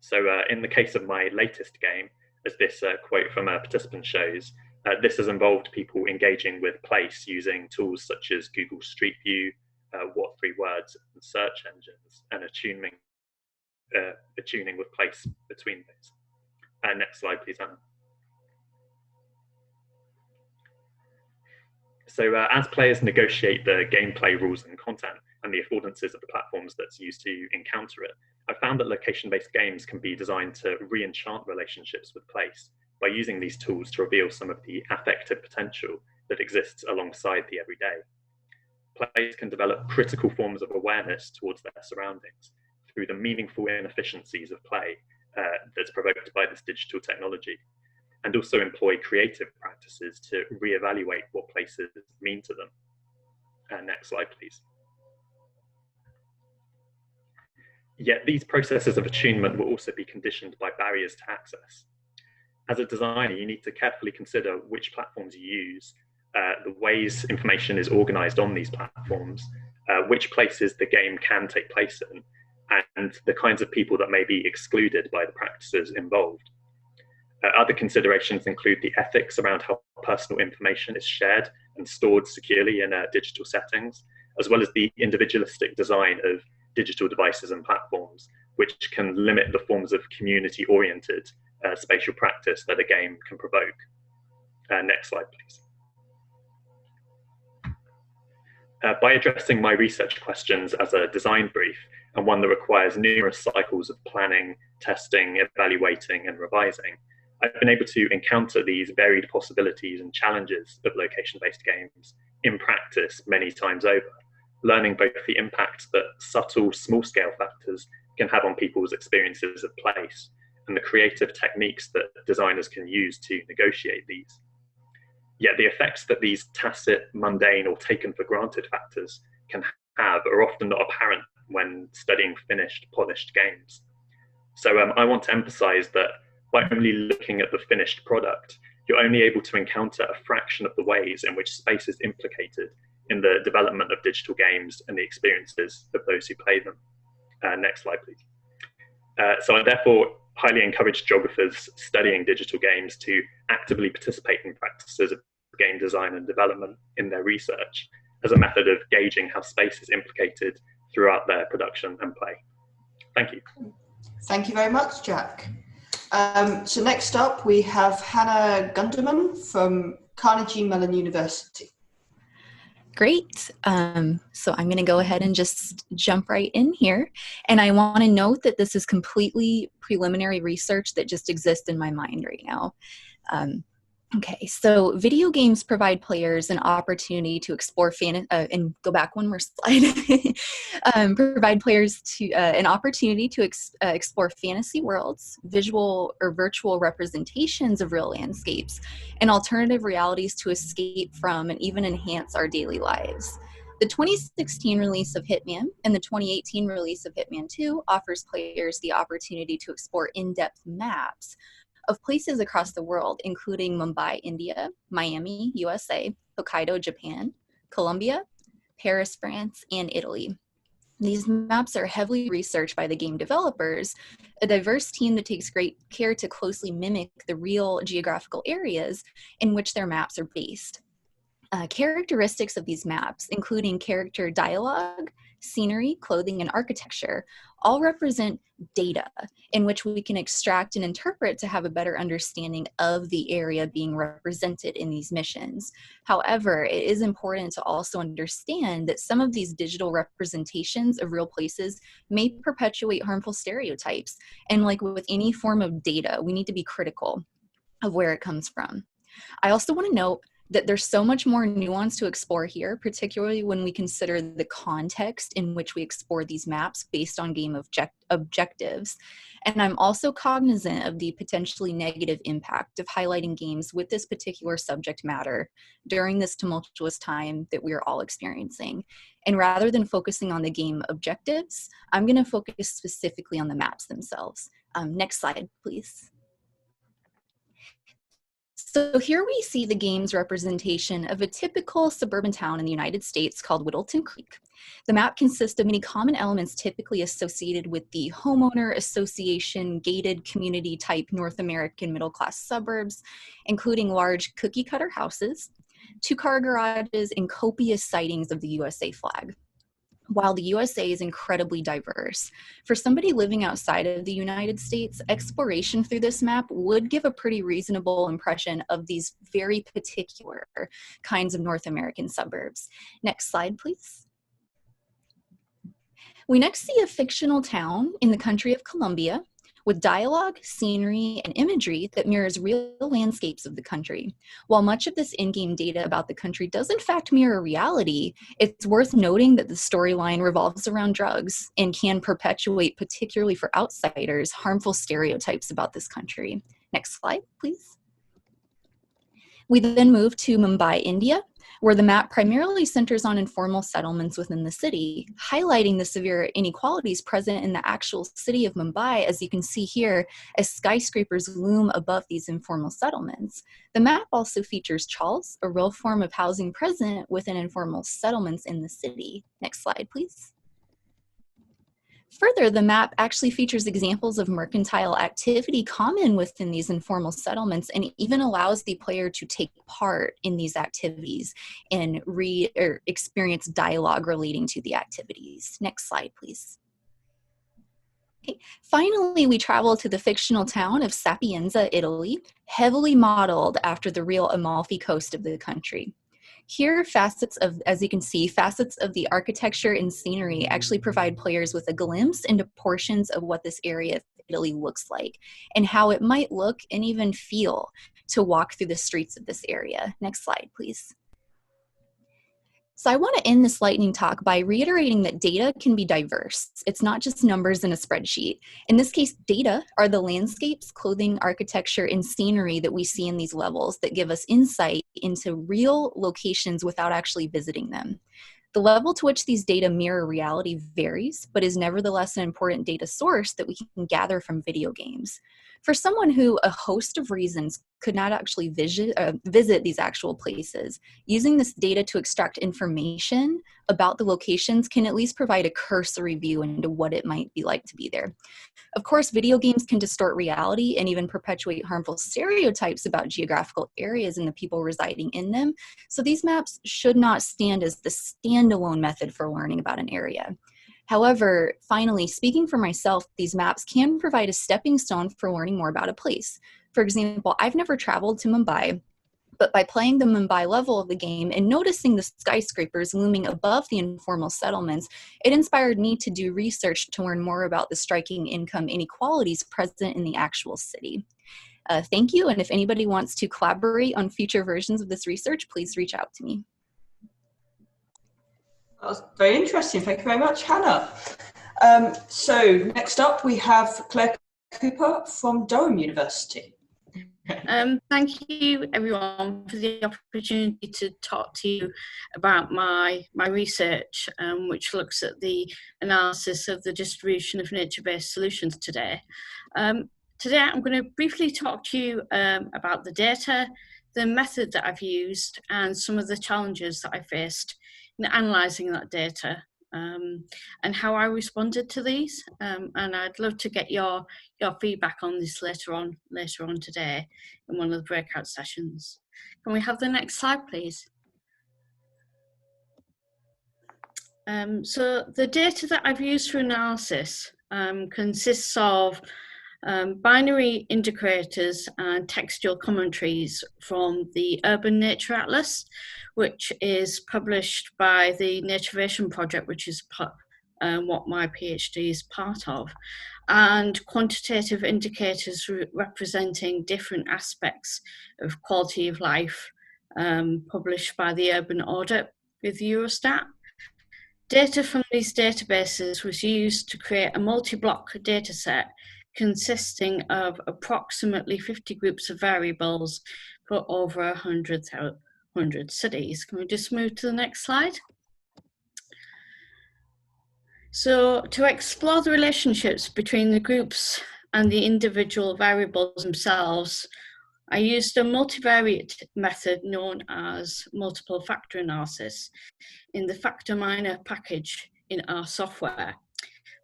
So in the case of my latest game, as this quote from a participant shows, this has involved people engaging with place using tools such as Google Street View, what 3 words and search engines, and attuning with place between those. Next slide, please, Anna. So as players negotiate the gameplay rules and content and the affordances of the platforms that's used to encounter it, I found that location-based games can be designed to re-enchant relationships with place by using these tools to reveal some of the affective potential that exists alongside the everyday. Players can develop critical forms of awareness towards their surroundings through the meaningful inefficiencies of play that's provoked by this digital technology, and also employ creative practices to reevaluate what places mean to them. Next slide, please. Yet these processes of attunement will also be conditioned by barriers to access. As a designer, you need to carefully consider which platforms you use, the ways information is organized on these platforms, which places the game can take place in, and the kinds of people that may be excluded by the practices involved. Other considerations include the ethics around how personal information is shared and stored securely in digital settings, as well as the individualistic design of digital devices and platforms, which can limit the forms of community-oriented spatial practice that a game can provoke. Next slide, please. By addressing my research questions as a design brief, and one that requires numerous cycles of planning, testing, evaluating, and revising, I've been able to encounter these varied possibilities and challenges of location-based games in practice many times over, learning both the impact that subtle, small-scale factors can have on people's experiences of place, and the creative techniques that designers can use to negotiate these. Yet the effects that these tacit, mundane, or taken for granted factors can have are often not apparent when studying finished, polished games. So I want to emphasize that by only looking at the finished product, you're only able to encounter a fraction of the ways in which space is implicated in the development of digital games and the experiences of those who play them. Next slide, please. So I therefore highly encourage geographers studying digital games to actively participate in practices of game design and development in their research as a method of gauging how space is implicated throughout their production and play. Thank you. Thank you very much, Jack. So next up, we have Hannah Gunderman from Carnegie Mellon University. Great. So I'm going to go ahead and just jump right in here. And I want to note that this is completely preliminary research that just exists in my mind right now. Okay, so video games provide players an opportunity to explore and go back one more slide. Provide players an opportunity to explore fantasy worlds, visual or virtual representations of real landscapes, and alternative realities to escape from and even enhance our daily lives. The 2016 release of Hitman and the 2018 release of Hitman 2 offers players the opportunity to explore in-depth maps of places across the world, including Mumbai, India, Miami, USA, Hokkaido, Japan, Colombia, Paris, France, and Italy. These maps are heavily researched by the game developers, a diverse team that takes great care to closely mimic the real geographical areas in which their maps are based. Characteristics of these maps, including character dialogue, scenery, clothing, and architecture, all represent data in which we can extract and interpret to have a better understanding of the area being represented in these missions. However, it is important to also understand that some of these digital representations of real places may perpetuate harmful stereotypes. And like with any form of data, we need to be critical of where it comes from. I also want to note that there's so much more nuance to explore here, particularly when we consider the context in which we explore these maps based on game objectives. And I'm also cognizant of the potentially negative impact of highlighting games with this particular subject matter during this tumultuous time that we're all experiencing. And rather than focusing on the game objectives, I'm going to focus specifically on the maps themselves. Next slide, please. So here we see the game's representation of a typical suburban town in the United States called Whittleton Creek. The map consists of many common elements typically associated with the homeowner association gated community type North American middle class suburbs, including large cookie cutter houses, 2-car garages, and copious sightings of the USA flag. while the USA is incredibly diverse. For somebody living outside of the United States, exploration through this map would give a pretty reasonable impression of these very particular kinds of North American suburbs. Next slide, please. We next see a fictional town in the country of Colombia with dialogue, scenery, and imagery that mirrors real landscapes of the country. While much of this in-game data about the country does in fact mirror reality, it's worth noting that the storyline revolves around drugs and can perpetuate, particularly for outsiders, harmful stereotypes about this country. Next slide, please. We then move to Mumbai, India, where the map primarily centers on informal settlements within the city, highlighting the severe inequalities present in the actual city of Mumbai, as you can see here, as skyscrapers loom above these informal settlements. The map also features chawls, a real form of housing present within informal settlements in the city. Next slide, please. Further, the map actually features examples of mercantile activity common within these informal settlements, and even allows the player to take part in these activities and experience dialogue relating to the activities. Next slide, please. Okay. Finally, we travel to the fictional town of Sapienza, Italy, heavily modeled after the real Amalfi Coast of the country. Here, as you can see, facets of the architecture and scenery actually provide players with a glimpse into portions of what this area of Italy looks like and how it might look and even feel to walk through the streets of this area. Next slide, please. So I want to end this lightning talk by reiterating that data can be diverse. It's not just numbers in a spreadsheet. In this case, data are the landscapes, clothing, architecture, and scenery that we see in these levels that give us insight into real locations without actually visiting them. The level to which these data mirror reality varies, but is nevertheless an important data source that we can gather from video games. For someone who a host of reasons could not actually visit these actual places, using this data to extract information about the locations can at least provide a cursory view into what it might be like to be there. Of course, video games can distort reality and even perpetuate harmful stereotypes about geographical areas and the people residing in them, so these maps should not stand as the standalone method for learning about an area. However, finally, speaking for myself, these maps can provide a stepping stone for learning more about a place. For example, I've never traveled to Mumbai, but by playing the Mumbai level of the game and noticing the skyscrapers looming above the informal settlements, it inspired me to do research to learn more about the striking income inequalities present in the actual city. Thank you, and if anybody wants to collaborate on future versions of this research, please reach out to me. That was very interesting. Thank you very much, Hannah. So next up, we have Claire Cooper from Durham University. Thank you, everyone, for the opportunity to talk to you about my research, which looks at the analysis of the distribution of nature-based solutions today. Today, I'm going to briefly talk to you about the data, the method that I've used, and some of the challenges that I faced in analysing that data, and how I responded to these. And I'd love to get your feedback on this later on today in one of the breakout sessions. Can we have the next slide, please? So the data that I've used for analysis consists of binary indicators and textual commentaries from the Urban Nature Atlas, which is published by the Naturevation Project, which is what my PhD is part of, and quantitative indicators representing different aspects of quality of life, published by the Urban Audit with Eurostat. Data from these databases was used to create a multi-block data set consisting of approximately 50 groups of variables for over 100 cities. Can we just move to the next slide? So to explore the relationships between the groups and the individual variables themselves, I used a multivariate method known as multiple factor analysis in the Factor Miner package in our software,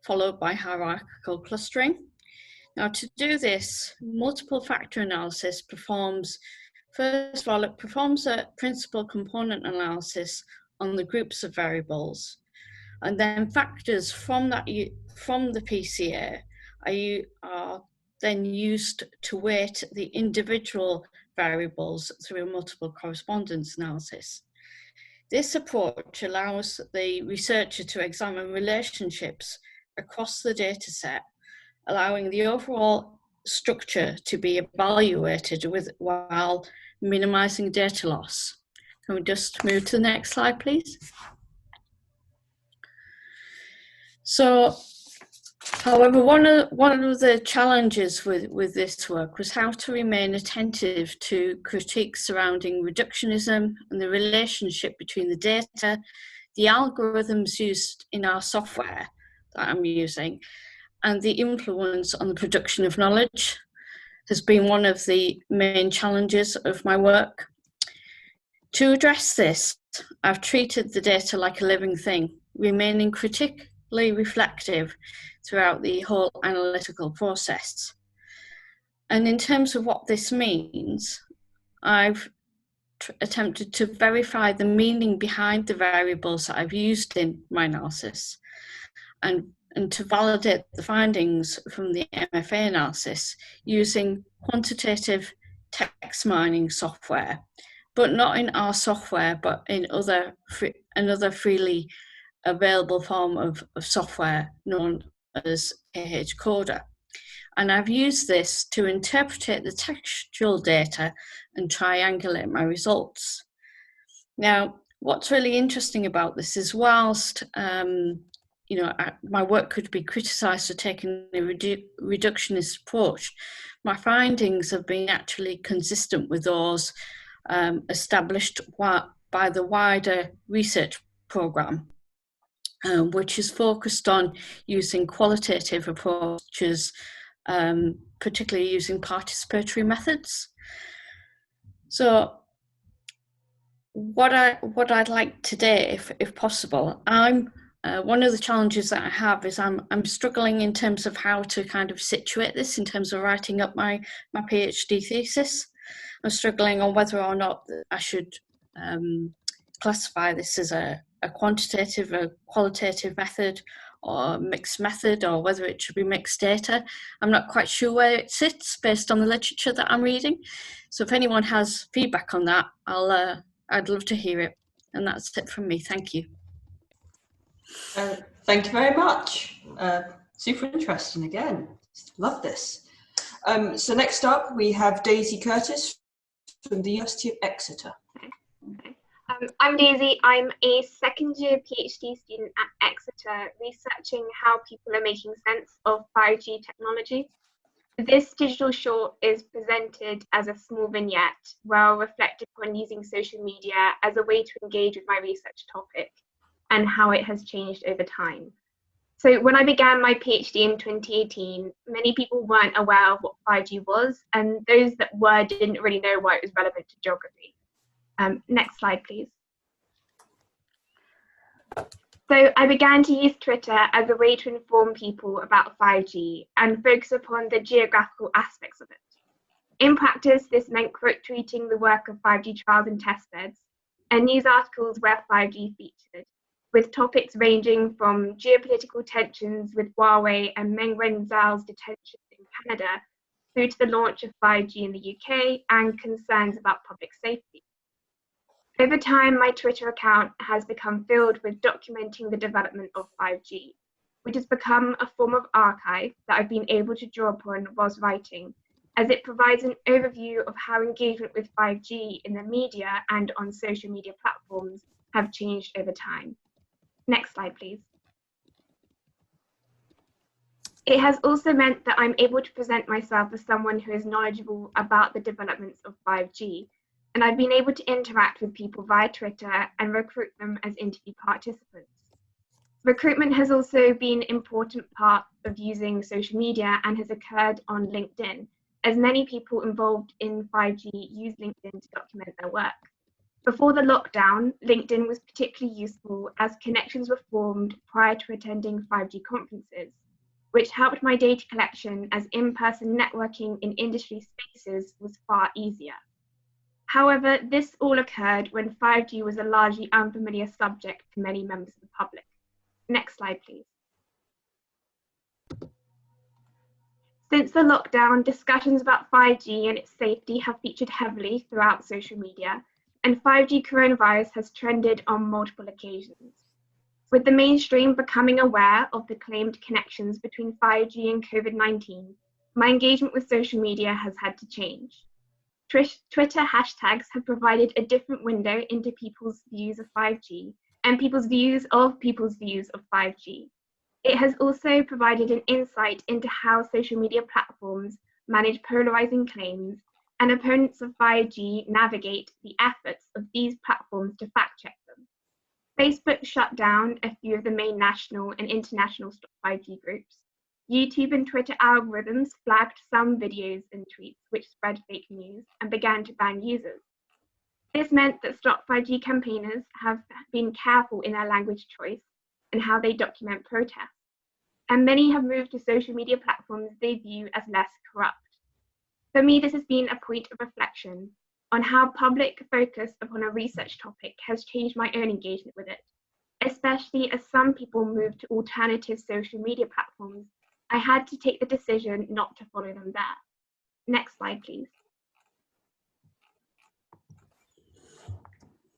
followed by hierarchical clustering. Now, to do this, multiple factor analysis performs, first of all, it performs a principal component analysis on the groups of variables. And then factors from the PCA are then used to weight the individual variables through a multiple correspondence analysis. This approach allows the researcher to examine relationships across the data set, allowing the overall structure to be evaluated while minimizing data loss. Can we just move to the next slide, please? So, however, one of the challenges with this work was how to remain attentive to critiques surrounding reductionism and the relationship between the data, the algorithms used in our software that I'm using, and the influence on the production of knowledge has been one of the main challenges of my work. To address this, I've treated the data like a living thing, remaining critically reflective throughout the whole analytical process. And in terms of what this means, I've attempted to verify the meaning behind the variables that I've used in my analysis, and to validate the findings from the MFA analysis using quantitative text mining software, but not in our software, but in another freely available form of software known as KHCoder. And I've used this to interpret the textual data and triangulate my results. Now, what's really interesting about this is whilst my work could be criticised for taking a reductionist approach, my findings have been actually consistent with those established by the wider research programme, which is focused on using qualitative approaches, particularly using participatory methods. So what I'd like today, if possible, one of the challenges that I have is I'm struggling in terms of how to kind of situate this in terms of writing up my PhD thesis. I'm struggling on whether or not I should classify this as a quantitative, a qualitative method, or a mixed method, or whether it should be mixed data. I'm not quite sure where it sits based on the literature that I'm reading. So if anyone has feedback on that, I'd love to hear it. And that's it from me. Thank you. Thank you very much. Super interesting again. Love this. So next up, we have Daisy Curtis from the University of Exeter. I'm Daisy. I'm a second year PhD student at Exeter, researching how people are making sense of 5G technology. This digital short is presented as a small vignette where I'll reflect upon using social media as a way to engage with my research topic and how it has changed over time. So when I began my PhD in 2018, many people weren't aware of what 5G was, and those that were didn't really know why it was relevant to geography. Next slide, please. So I began to use Twitter as a way to inform people about 5G and focus upon the geographical aspects of it. In practice, this meant quote tweeting the work of 5G trials and testbeds and news articles where 5G featured, with topics ranging from geopolitical tensions with Huawei and Meng Wanzhou's detention in Canada through to the launch of 5G in the UK and concerns about public safety. Over time, my Twitter account has become filled with documenting the development of 5G, which has become a form of archive that I've been able to draw upon whilst writing, as it provides an overview of how engagement with 5G in the media and on social media platforms have changed over time. Next slide, please. It has also meant that I'm able to present myself as someone who is knowledgeable about the developments of 5G, and I've been able to interact with people via Twitter and recruit them as interview participants. Recruitment has also been an important part of using social media and has occurred on LinkedIn, as many people involved in 5G use LinkedIn to document their work. Before the lockdown, LinkedIn was particularly useful as connections were formed prior to attending 5G conferences, which helped my data collection as in-person networking in industry spaces was far easier. However, this all occurred when 5G was a largely unfamiliar subject to many members of the public. Next slide, please. Since the lockdown, discussions about 5G and its safety have featured heavily throughout social media, and 5G coronavirus has trended on multiple occasions. With the mainstream becoming aware of the claimed connections between 5G and COVID-19, my engagement with social media has had to change. Twitter hashtags have provided a different window into people's views of 5G and people's views of 5G. It has also provided an insight into how social media platforms manage polarizing claims, and opponents of 5G navigate the efforts of these platforms to fact check them. Facebook shut down a few of the main national and international Stop 5G groups. YouTube and Twitter algorithms flagged some videos and tweets which spread fake news and began to ban users. This meant that Stop 5G campaigners have been careful in their language choice and how they document protests, and many have moved to social media platforms they view as less corrupt. For me, this has been a point of reflection on how public focus upon a research topic has changed my own engagement with it, especially as some people move to alternative social media platforms. I had to take the decision not to follow them there. Next slide, please.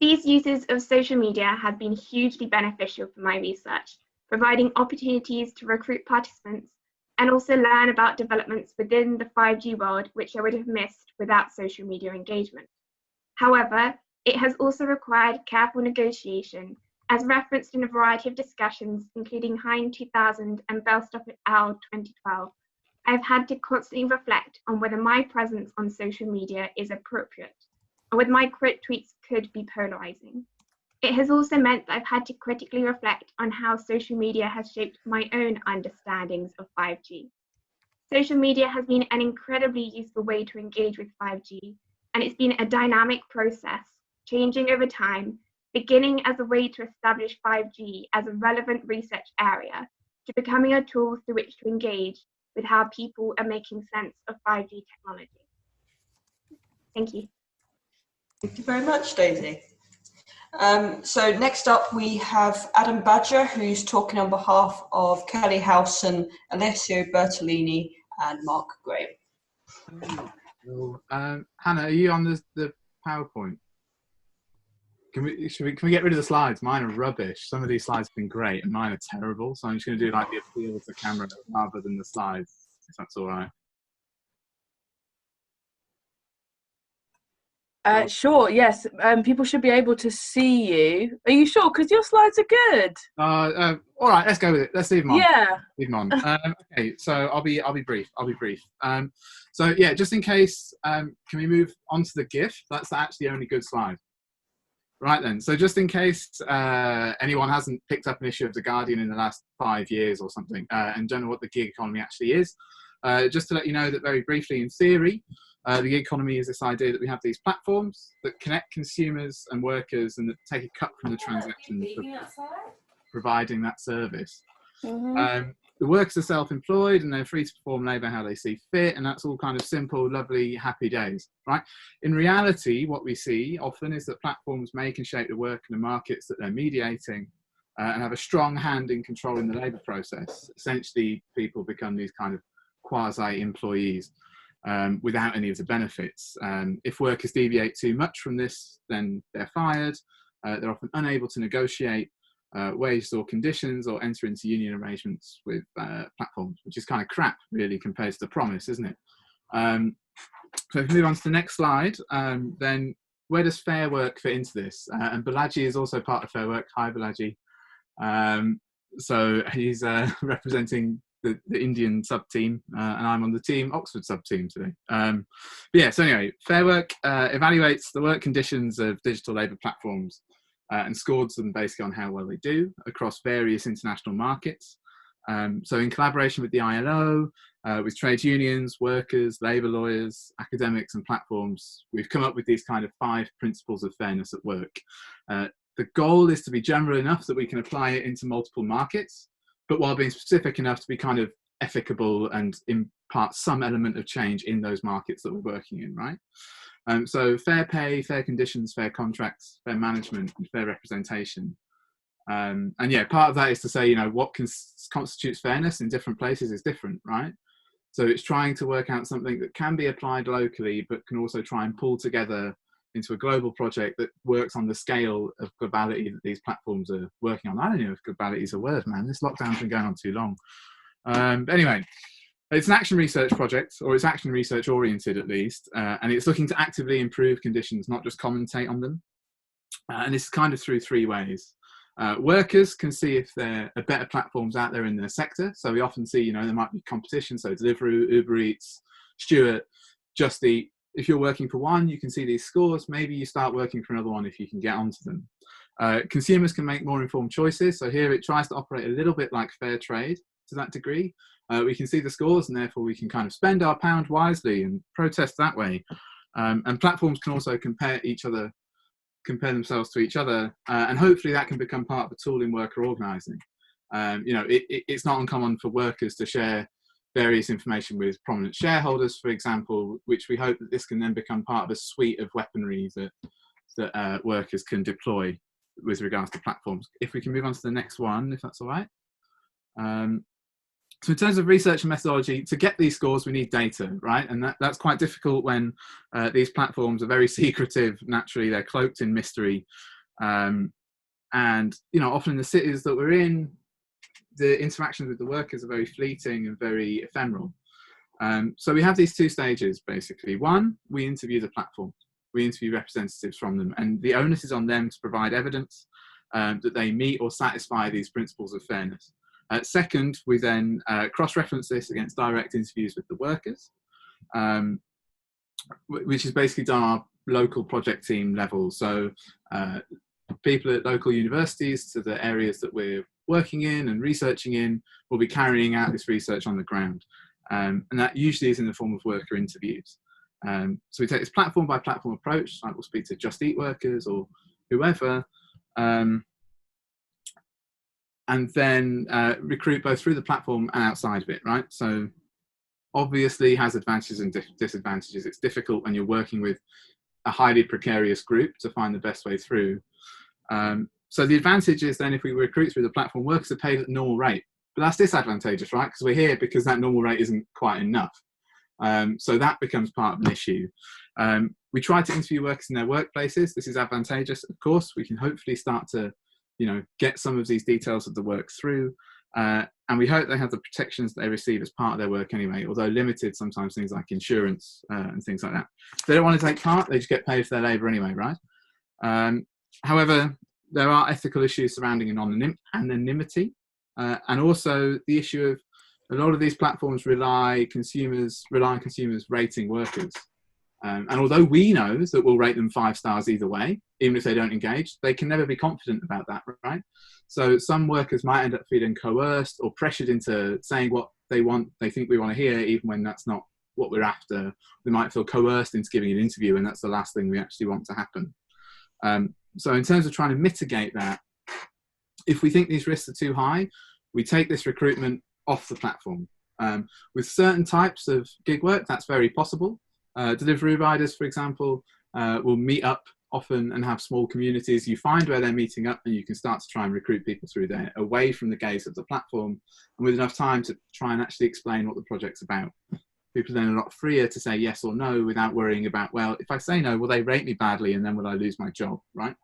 These uses of social media have been hugely beneficial for my research, providing opportunities to recruit participants and also learn about developments within the 5G world which I would have missed without social media engagement. However, it has also required careful negotiation, as referenced in a variety of discussions, including Hein 2000 and Belstop et al. 2012. I've had to constantly reflect on whether my presence on social media is appropriate, or whether my quote tweets could be polarizing. It has also meant that I've had to critically reflect on how social media has shaped my own understandings of 5G. Social media has been an incredibly useful way to engage with 5G, and it's been a dynamic process, changing over time, beginning as a way to establish 5G as a relevant research area, to becoming a tool through which to engage with how people are making sense of 5G technology. Thank you. Thank you very much, Daisy. So next up we have Adam Badger, who's talking on behalf of Kelly Howson, Alessio Bertolini and Mark Graham. Hannah, are you on the PowerPoint? Can we get rid of the slides? Mine are rubbish. Some of these slides have been great and mine are terrible. So I'm just going to do like the appeal of the camera rather than the slides, if that's all right. Sure, yes. People should be able to see you. Are you sure? Because your slides are good. All right, let's go with it. Let's leave them on. Yeah. Leave them on. Okay, so I'll be brief. So yeah, just in case, can we move on to the GIF? That's actually the only good slide. Right then. So just in case anyone hasn't picked up an issue of The Guardian in the last 5 years or something, and don't know what the gig economy actually is, just to let you know that very briefly, in theory, the gig economy is this idea that we have these platforms that connect consumers and workers and that take a cut from the transaction for providing that service. Mm-hmm. The workers are self-employed and they're free to perform labour how they see fit, and that's all kind of simple, lovely, happy days, right? In reality, what we see often is that platforms make and shape the work and the markets that they're mediating and have a strong hand in controlling the labour process. Essentially, people become these kind of quasi-employees without any of the benefits. If workers deviate too much from this, then they're fired. They're often unable to negotiate wages or conditions or enter into union arrangements with platforms, which is kind of crap, really, compared to the promise, isn't it? So if we move on to the next slide, then where does Fair Work fit into this? And Balaji is also part of Fair Work. Hi, Balaji. So he's representing the Indian sub-team, and I'm on the team Oxford sub-team today. But yeah, so anyway, Fair Work evaluates the work conditions of digital labour platforms and scores them basically on how well they do across various international markets. So in collaboration with the ILO, with trade unions, workers, labour lawyers, academics and platforms, we've come up with these kind of 5 principles of fairness at work. The goal is to be general enough that we can apply it into multiple markets, but while being specific enough to be kind of efficable and impart some element of change in those markets that we're working in, right? So fair pay, fair conditions, fair contracts, fair management, and fair representation And yeah, part of that is to say, you know, what constitutes fairness in different places is different, right? So it's trying to work out something that can be applied locally, but can also try and pull together into a global project that works on the scale of globality that these platforms are working on. I don't know if globality is a word, man. This lockdown's been going on too long. But anyway, it's an action research project, or it's action research oriented at least, and it's looking to actively improve conditions, not just commentate on them. And it's kind of through three ways. Workers can see if there are better platforms out there in their sector. So we often see, you know, there might be competition. So Deliveroo, Uber Eats, Stuart, Just Eat. If you're working for one, you can see these scores. Maybe you start working for another one if you can get onto them. Consumers can make more informed choices. So here it tries to operate a little bit like fair trade to that degree. We can see the scores, and therefore we can kind of spend our pound wisely and protest that way. And platforms can also compare themselves to each other, and hopefully that can become part of the tool in worker organising. You know, it's not uncommon for workers to share various information with prominent shareholders, for example, which we hope that this can then become part of a suite of weaponry that workers can deploy with regards to platforms. If we can move on to the next one, if that's all right. So in terms of research and methodology, to get these scores, we need data, right? And that's quite difficult when these platforms are very secretive. Naturally, they're cloaked in mystery. And, you know, often in the cities that we're in, the interactions with the workers are very fleeting and very ephemeral. So we have these two stages, basically. One, we interview the platform. We interview representatives from them. And the onus is on them to provide evidence that they meet or satisfy these principles of fairness. Second, we then cross-reference this against direct interviews with the workers, which is basically done our local project team level. So people at local universities to the areas that we're working in and researching in will be carrying out this research on the ground. And that usually is in the form of worker interviews. So we take this platform by platform approach, like we'll speak to Just Eat workers or whoever, and then recruit both through the platform and outside of it, right? So obviously has advantages and disadvantages. It's difficult when you're working with a highly precarious group to find the best way through. So the advantage is then if we recruit through the platform, workers are paid at the normal rate. But that's disadvantageous, right? Because we're here because that normal rate isn't quite enough. So that becomes part of an issue. We try to interview workers in their workplaces. This is advantageous, of course. We can hopefully start to, you know, get some of these details of the work through. And we hope they have the protections that they receive as part of their work anyway, although limited, sometimes things like insurance and things like that. If they don't want to take part, they just get paid for their labour anyway, right? However, there are ethical issues surrounding anonymity, and also the issue of a lot of these platforms rely on consumers rating workers. And although we know that we'll rate them 5 stars either way, even if they don't engage, they can never be confident about that, right? So some workers might end up feeling coerced or pressured into saying what they think we want to hear, even when that's not what we're after. They might feel coerced into giving an interview, and that's the last thing we actually want to happen. So in terms of trying to mitigate that, if we think these risks are too high, we take this recruitment off the platform. With certain types of gig work, that's very possible. Delivery riders, for example, will meet up often and have small communities. You find where they're meeting up and you can start to try and recruit people through there, away from the gaze of the platform, and with enough time to try and actually explain what the project's about. People are then a lot freer to say yes or no without worrying about, well, if I say no, will they rate me badly and then will I lose my job, right?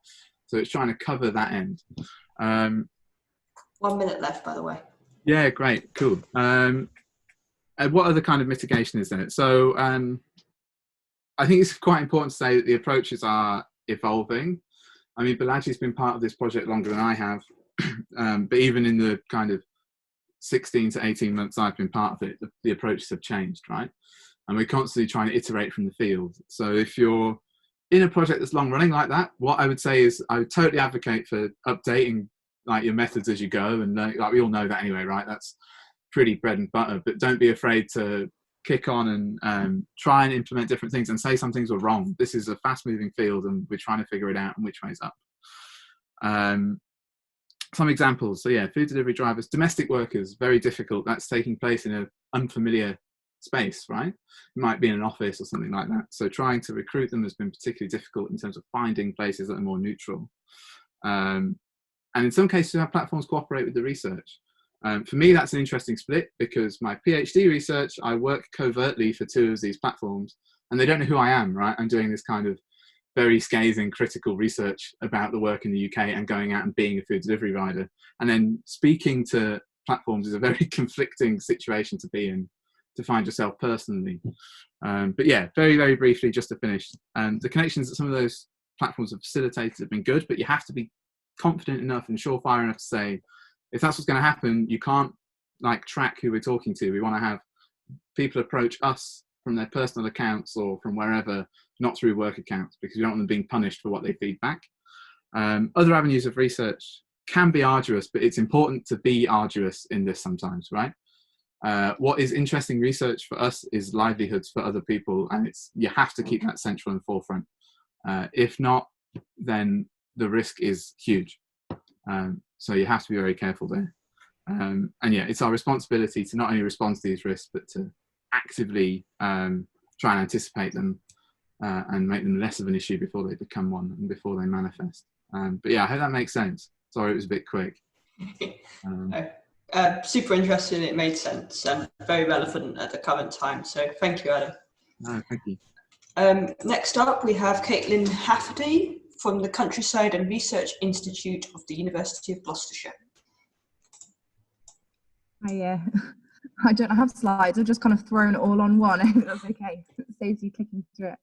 So it's trying to cover that end. 1 minute left, by the way. Yeah, great, cool. And what other kind of mitigation is there? So I think it's quite important to say that the approaches are evolving. I mean, Balaji's been part of this project longer than I have, but even in the kind of 16 to 18 months I've been part of it, the approaches have changed, right? And we're constantly trying to iterate from the field. So if you're in a project that's long running like that, what I would say is I would totally advocate for updating like your methods as you go, and like we all know that anyway, right? That's pretty bread and butter, but don't be afraid to kick on and try and implement different things and say some things were wrong. This is a fast moving field and we're trying to figure it out and which way's up. Some examples. So yeah, food delivery drivers, domestic workers, very difficult. That's taking place in an unfamiliar space, right? It might be in an office or something like that. So trying to recruit them has been particularly difficult in terms of finding places that are more neutral. And in some cases, have platforms cooperate with the research. For me, that's an interesting split, because my PhD research, I work covertly for 2 of these platforms, and they don't know who I am, right? I'm doing this kind of very scathing, critical research about the work in the UK and going out and being a food delivery rider. And then speaking to platforms is a very conflicting situation to be in, to find yourself personally. But yeah, very, very briefly, just to finish, the connections that some of those platforms have facilitated have been good, but you have to be confident enough and surefire enough to say, if that's what's going to happen, you can't like track who we're talking to. We want to have people approach us from their personal accounts or from wherever, not through work accounts, because we don't want them being punished for what they feed back. Other avenues of research can be arduous, but it's important to be arduous in this sometimes, right? What is interesting research for us is livelihoods for other people, and you have to keep that central and forefront. If not, then the risk is huge. So you have to be very careful there. And yeah, it's our responsibility to not only respond to these risks, but to actively try and anticipate them and make them less of an issue before they become one and before they manifest. But yeah, I hope that makes sense. Sorry, it was a bit quick. Super interesting. It made sense and very relevant at the current time. So thank you, Adam. No, thank you. Next up, we have Caitlin Hafferty from the Countryside and Research Institute of the University of Gloucestershire. I don't have slides. I've just kind of thrown it all on one. I hope that's okay. It saves you clicking through it.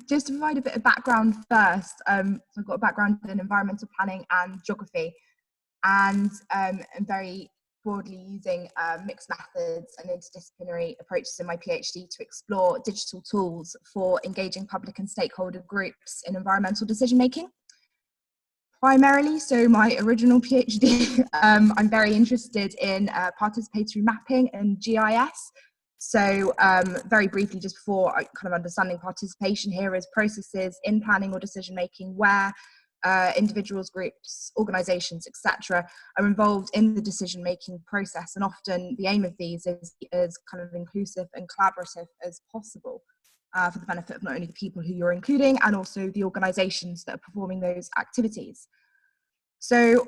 Just to provide a bit of background first, so I've got a background in environmental planning and geography, and I'm very broadly using mixed methods and interdisciplinary approaches in my PhD to explore digital tools for engaging public and stakeholder groups in environmental decision making. Primarily, so my original PhD, I'm very interested in participatory mapping and GIS. So very briefly, just before kind of understanding participation here is processes in planning or decision making where individuals, groups, organisations, etc. are involved in the decision making process, and often the aim of these is as kind of inclusive and collaborative as possible for the benefit of not only the people who you're including and also the organisations that are performing those activities. So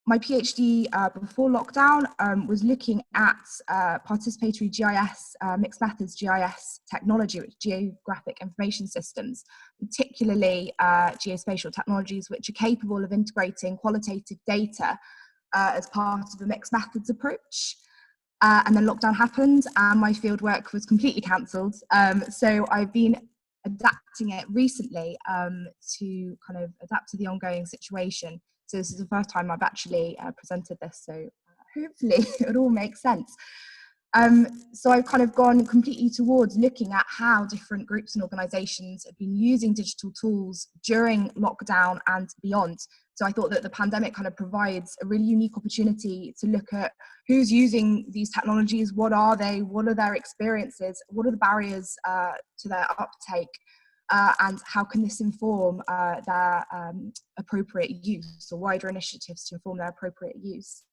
my PhD before lockdown was looking at participatory GIS, mixed methods GIS technology, which geographic information systems, particularly geospatial technologies, which are capable of integrating qualitative data as part of a mixed methods approach. And then lockdown happened and my fieldwork was completely cancelled. So I've been adapting it recently to kind of adapt to the ongoing situation. So this is the first time I've actually presented this, so hopefully it all makes sense. So I've kind of gone completely towards looking at how different groups and organisations have been using digital tools during lockdown and beyond. So I thought that the pandemic kind of provides a really unique opportunity to look at who's using these technologies, what are they, what are their experiences, what are the barriers to their uptake, and how can this inform their appropriate use, or wider initiatives to inform their appropriate use.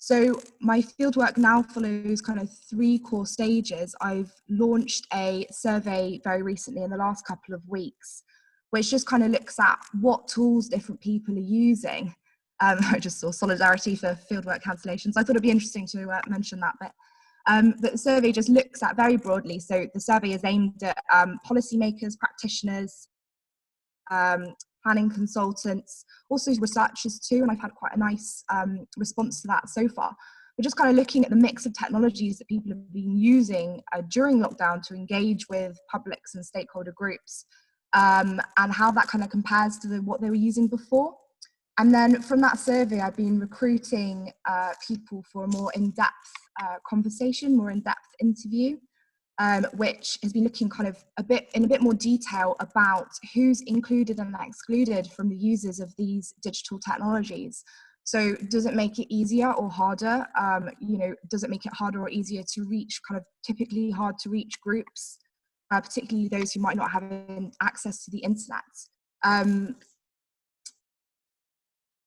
So my fieldwork now follows kind of 3 core stages. I've launched a survey very recently in the last couple of weeks, which just kind of looks at what tools different people are using. I just saw solidarity for fieldwork cancellations. I thought it'd be interesting to mention that bit. But the survey just looks at very broadly. So the survey is aimed at policymakers, practitioners, planning consultants, also researchers too, and I've had quite a nice response to that so far. We're just kind of looking at the mix of technologies that people have been using during lockdown to engage with publics and stakeholder groups, and how that kind of compares to what they were using before. And then from that survey, I've been recruiting people for a more in-depth conversation, more in-depth interview, which has been looking kind of in a bit more detail about who's included and excluded from the users of these digital technologies. So does it make it easier or harder? Does it make it harder or easier to reach kind of typically hard to reach groups, particularly those who might not have access to the internet?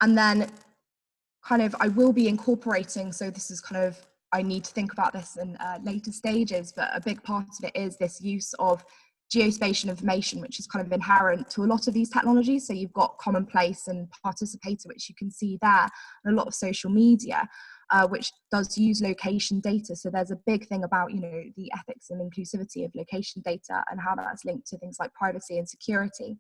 And then kind of I will be incorporating, so this is kind of, I need to think about this in later stages, but a big part of it is this use of geospatial information, which is kind of inherent to a lot of these technologies. So you've got commonplace and participator, which you can see there, and a lot of social media, which does use location data. So there's a big thing about, you know, the ethics and inclusivity of location data and how that's linked to things like privacy and security.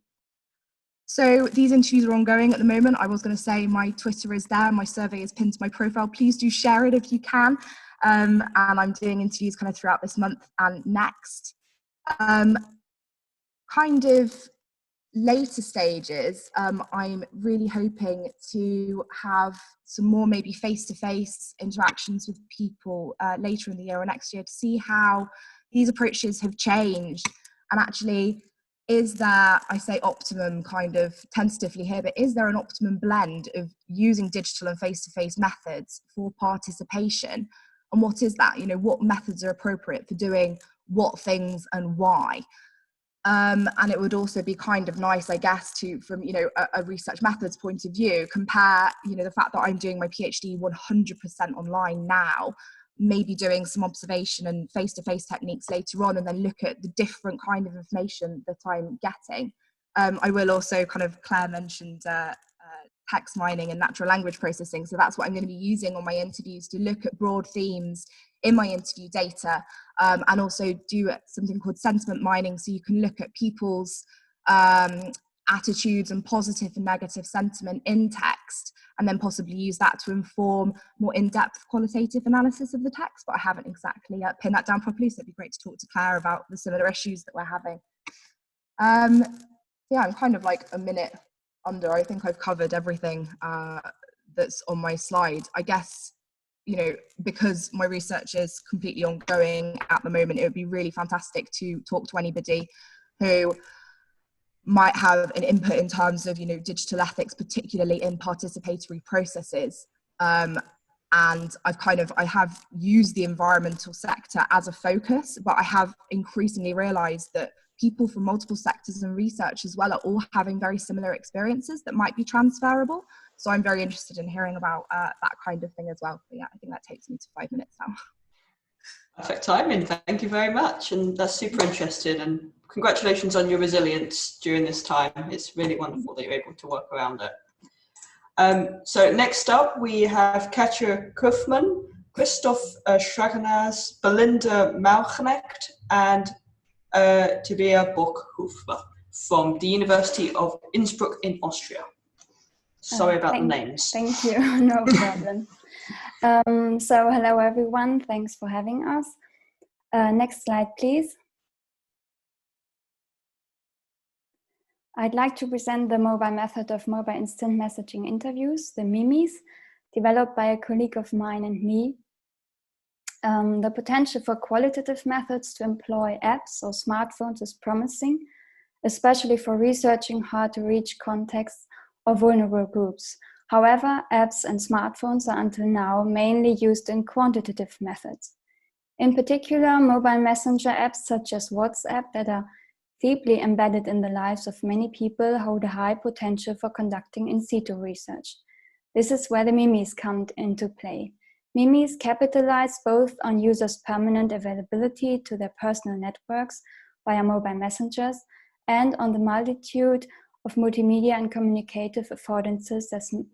So these interviews are ongoing at the moment. I was going to say my Twitter is there, my survey is pinned to my profile. Please do share it if you can. And I'm doing interviews kind of throughout this month and next. Kind of later stages, I'm really hoping to have some more maybe face-to-face interactions with people later in the year or next year to see how these approaches have changed, and actually, is there, I say optimum kind of tentatively here, but is there an optimum blend of using digital and face-to-face methods for participation? And what is that? You know, what methods are appropriate for doing what things and why? And it would also be kind of nice, I guess, to, from, you know, a research methods point of view, compare, you know, the fact that I'm doing my PhD 100% online now, maybe doing some observation and face-to-face techniques later on, and then look at the different kind of information that I'm getting. I will also kind of, Claire mentioned text mining and natural language processing. So that's what I'm going to be using on my interviews to look at broad themes in my interview data, and also do something called sentiment mining. So you can look at people's attitudes and positive and negative sentiment in text, and then possibly use that to inform more in-depth qualitative analysis of the text. But I haven't exactly pinned that down properly, so it'd be great to talk to Claire about the similar issues that we're having. Yeah, I'm kind of like a minute under. I think I've covered everything that's on my slide. I guess, you know, because my research is completely ongoing at the moment, it would be really fantastic to talk to anybody who might have an input in terms of, you know, digital ethics, particularly in participatory processes. And I have used the environmental sector as a focus, but I have increasingly realized that people from multiple sectors and research as well are all having very similar experiences that might be transferable. So I'm very interested in hearing about that kind of thing as well. But yeah, I think that takes me to 5 minutes now. Perfect timing, thank you very much. And that's super interesting, and congratulations on your resilience during this time. It's really wonderful that you're able to work around it. So next up we have Katja Kufman, Christoph Schragenaz, Belinda Malknecht, and Tabea Bockhofer from the University of Innsbruck in Austria. Sorry about the names. Thank you, no problem. So hello everyone, thanks for having us. Next slide, please. I'd like to present the mobile method of mobile instant messaging interviews, the MIMIs, developed by a colleague of mine and me. The potential for qualitative methods to employ apps or smartphones is promising, especially for researching hard to reach contexts or vulnerable groups. However, apps and smartphones are until now mainly used in quantitative methods. In particular, mobile messenger apps such as WhatsApp that are deeply embedded in the lives of many people hold a high potential for conducting in situ research. This is where the MIMIs come into play. MIMIs capitalize both on users' permanent availability to their personal networks via mobile messengers and on the multitude of multimedia and communicative affordances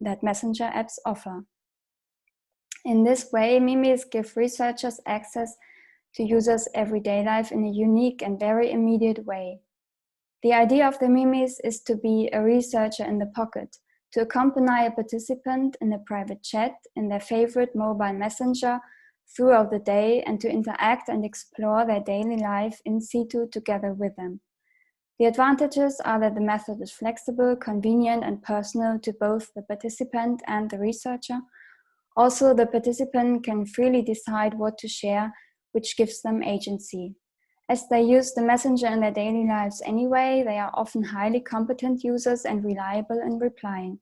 that messenger apps offer. In this way, MIMIs give researchers access to users' everyday life in a unique and very immediate way. The idea of the MIMIs is to be a researcher in the pocket, to accompany a participant in a private chat in their favorite mobile messenger throughout the day and to interact and explore their daily life in situ together with them. The advantages are that the method is flexible, convenient, and personal to both the participant and the researcher. Also, the participant can freely decide what to share, which gives them agency. As they use the messenger in their daily lives anyway, they are often highly competent users and reliable in replying.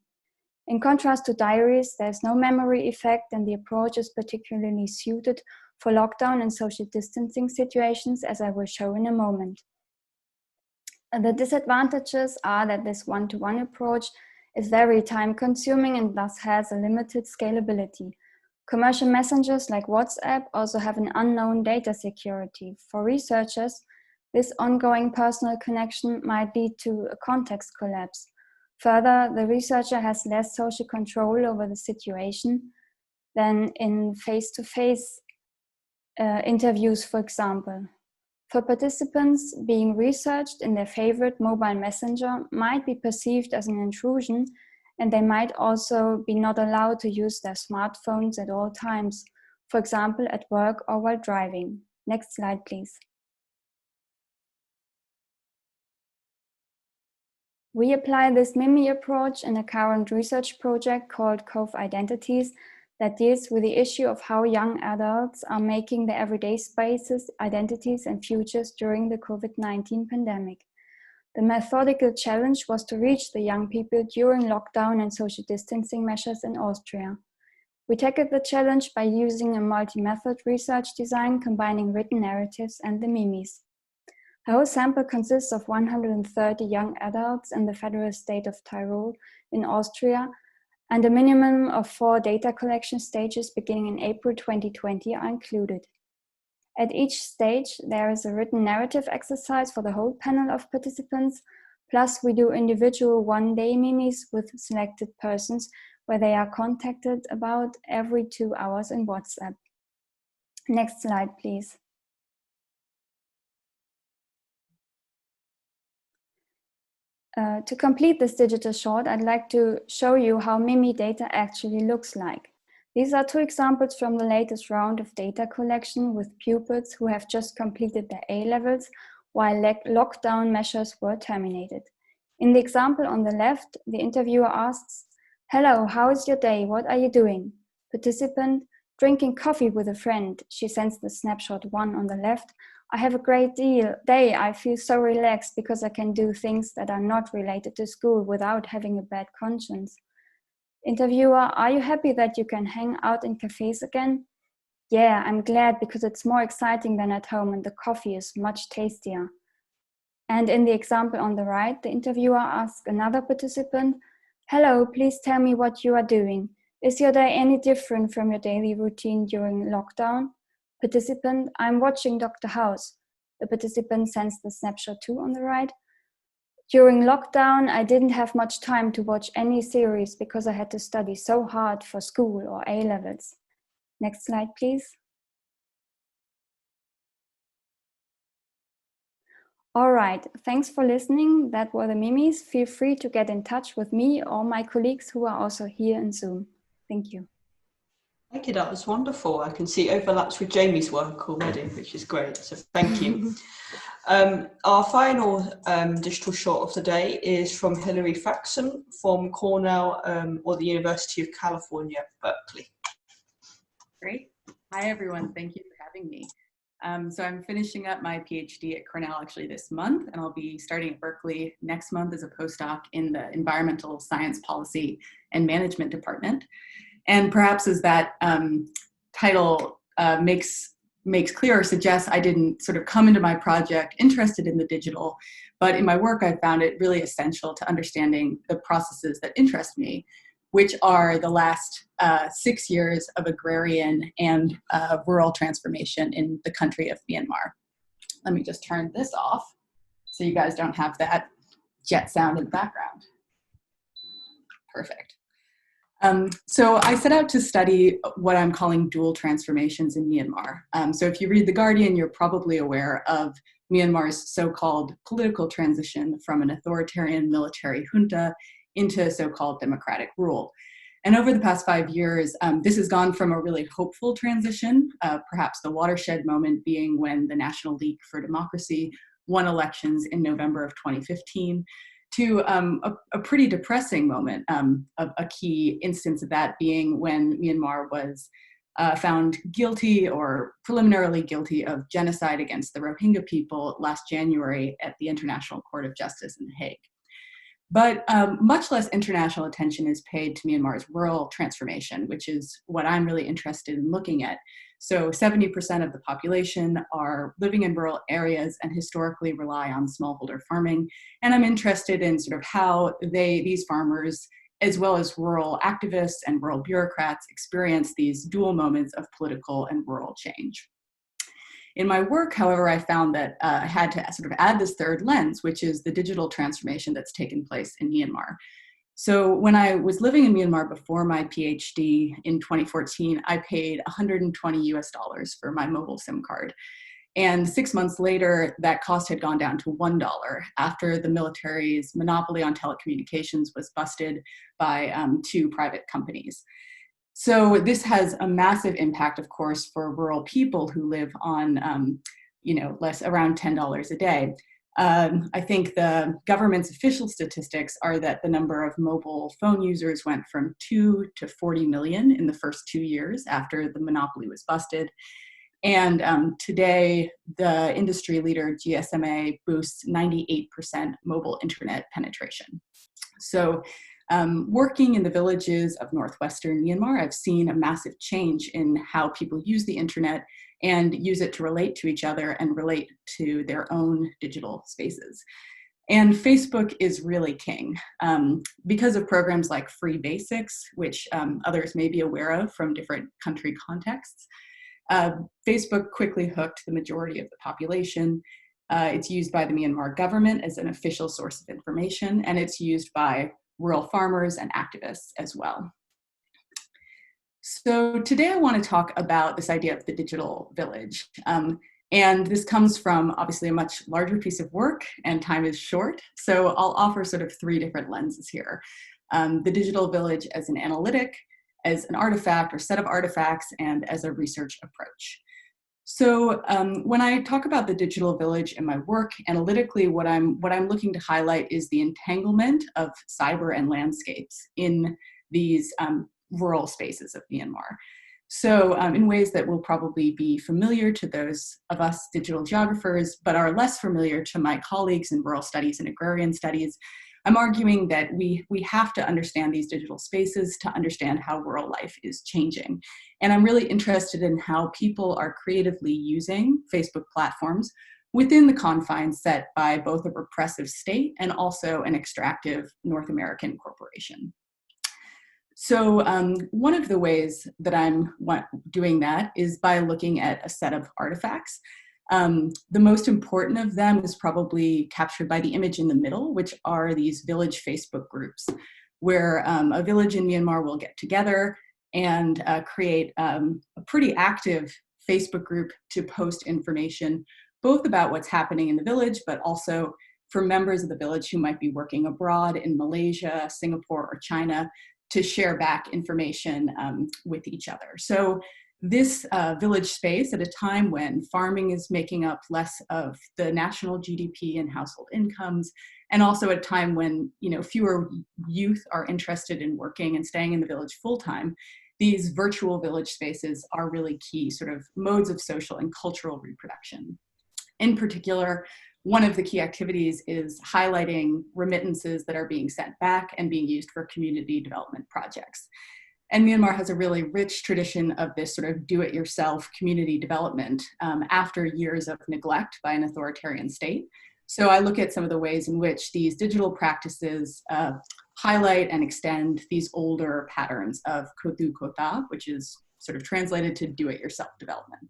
In contrast to diaries, there's no memory effect, and the approach is particularly suited for lockdown and social distancing situations, as I will show in a moment. The disadvantages are that this one-to-one approach is very time-consuming and thus has a limited scalability. Commercial messengers like WhatsApp also have an unknown data security. For researchers, This ongoing personal connection might lead to a context collapse. Further, the researcher has less social control over the situation than in face-to-face interviews, for example. For participants, being researched in their favorite mobile messenger might be perceived as an intrusion, and they might also be not allowed to use their smartphones at all times, for example, at work or while driving. Next slide, please. We apply this MIMI approach in a current research project called Cove Identities that deals with the issue of how young adults are making their everyday spaces, identities, and futures during the COVID-19 pandemic. The methodical challenge was to reach the young people during lockdown and social distancing measures in Austria. We tackled the challenge by using a multi-method research design combining written narratives and the mimes. The whole sample consists of 130 young adults in the federal state of Tyrol in Austria, and a minimum of 4 data collection stages beginning in April 2020 are included. At each stage, there is a written narrative exercise for the whole panel of participants, plus we do individual one-day minis with selected persons where they are contacted about every 2 hours in WhatsApp. Next slide, please. To complete this digital short, I'd like to show you how MIMI data actually looks like. These are 2 examples from the latest round of data collection with pupils who have just completed their A-levels while lockdown measures were terminated. In the example on the left, the interviewer asks, "Hello, how is your day? What are you doing?" Participant, "Drinking coffee with a friend." She sends the snapshot 1 on the left. "I have a great day. I feel so relaxed because I can do things that are not related to school without having a bad conscience." Interviewer, "Are you happy that you can hang out in cafes again?" "Yeah, I'm glad because it's more exciting than at home and the coffee is much tastier." And in the example on the right, the interviewer asks another participant, "Hello, please tell me what you are doing. Is your day any different from your daily routine during lockdown?" Participant, "I'm watching Dr. House." The participant sends the snapshot 2 on the right. "During lockdown, I didn't have much time to watch any series because I had to study so hard for school or A-levels. Next slide, please. All right, thanks for listening. That were the mimes. Feel free to get in touch with me or my colleagues who are also here in Zoom. Thank you. Thank you, that was wonderful. I can see overlaps with Jamie's work already, which is great, so thank you. Our final digital short of the day is from Hilary Faxon from Cornell or the University of California, Berkeley. Great. Hi, everyone. Thank you for having me. So I'm finishing up my PhD at Cornell actually this month, and I'll be starting at Berkeley next month as a postdoc in the Environmental Science Policy and Management Department. And perhaps as that title makes clear or suggests, I didn't sort of come into my project interested in the digital, but in my work I found it really essential to understanding the processes that interest me, which are the last 6 years of agrarian and rural transformation in the country of Myanmar. Let me just turn this off so you guys don't have that jet sound in the background. Perfect. So I set out to study what I'm calling dual transformations in Myanmar. So if you read The Guardian, you're probably aware of Myanmar's so-called political transition from an authoritarian military junta into so-called democratic rule. And over the past 5 years, this has gone from a really hopeful transition, perhaps the watershed moment being when the National League for Democracy won elections in November of 2015, to a pretty depressing moment, a key instance of that being when Myanmar was found guilty or preliminarily guilty of genocide against the Rohingya people last January at the International Court of Justice in The Hague. But much less international attention is paid to Myanmar's rural transformation, which is what I'm really interested in looking at. So 70% of the population are living in rural areas and historically rely on smallholder farming. And I'm interested in sort of how these farmers, as well as rural activists and rural bureaucrats, experience these dual moments of political and rural change. In my work, however, I found that I had to sort of add this third lens, which is the digital transformation that's taken place in Myanmar. So when I was living in Myanmar before my PhD in 2014, I paid $120 for my mobile SIM card. And 6 months later, that cost had gone down to $1 after the military's monopoly on telecommunications was busted by 2 private companies. So this has a massive impact, of course, for rural people who live on, around $10 a day. I think the government's official statistics are that the number of mobile phone users went from 2 to 40 million in the first 2 years after the monopoly was busted. And today, the industry leader GSMA boasts 98% mobile internet penetration. So working in the villages of northwestern Myanmar, I've seen a massive change in how people use the internet and use it to relate to each other and relate to their own digital spaces. And Facebook is really king because of programs like Free Basics, which others may be aware of from different country contexts. Facebook quickly hooked the majority of the population. It's used by the Myanmar government as an official source of information, and it's used by rural farmers and activists as well. So today I want to talk about this idea of the digital village. And this comes from obviously a much larger piece of work, and time is short. So I'll offer sort of 3 different lenses here. The digital village as an analytic, as an artifact or set of artifacts, and as a research approach. So when I talk about the digital village in my work, analytically, what I'm looking to highlight is the entanglement of cyber and landscapes in these rural spaces of Myanmar. So in ways that will probably be familiar to those of us digital geographers, but are less familiar to my colleagues in rural studies and agrarian studies, I'm arguing that we have to understand these digital spaces to understand how rural life is changing. And I'm really interested in how people are creatively using Facebook platforms within the confines set by both a repressive state and also an extractive North American corporation. So one of the ways that I'm doing that is by looking at a set of artifacts. The most important of them is probably captured by the image in the middle, which are these village Facebook groups, where a village in Myanmar will get together and create a pretty active Facebook group to post information, both about what's happening in the village, but also for members of the village who might be working abroad in Malaysia, Singapore, or China to share back information with each other. So this village space at a time when farming is making up less of the national GDP and household incomes, and also at a time when fewer youth are interested in working and staying in the village full-time, these virtual village spaces are really key sort of modes of social and cultural reproduction. In particular, one of the key activities is highlighting remittances that are being sent back and being used for community development projects. And Myanmar has a really rich tradition of this sort of do-it-yourself community development after years of neglect by an authoritarian state. So I look at some of the ways in which these digital practices highlight and extend these older patterns of kotu kota, which is sort of translated to do-it-yourself development.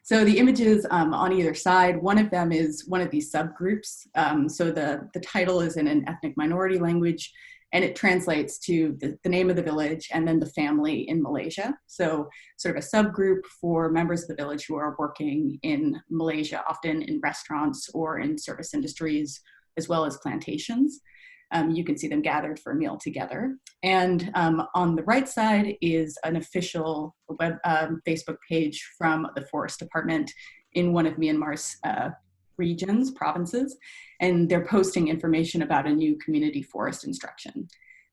So the images on either side, one of them is one of these subgroups. So the title is in an ethnic minority language, and it translates to the name of the village and then the family in Malaysia. So sort of a subgroup for members of the village who are working in Malaysia, often in restaurants or in service industries, as well as plantations. You can see them gathered for a meal together. And on the right side is an official Facebook page from the Forest Department in one of Myanmar's regions, provinces, and they're posting information about a new community forest instruction.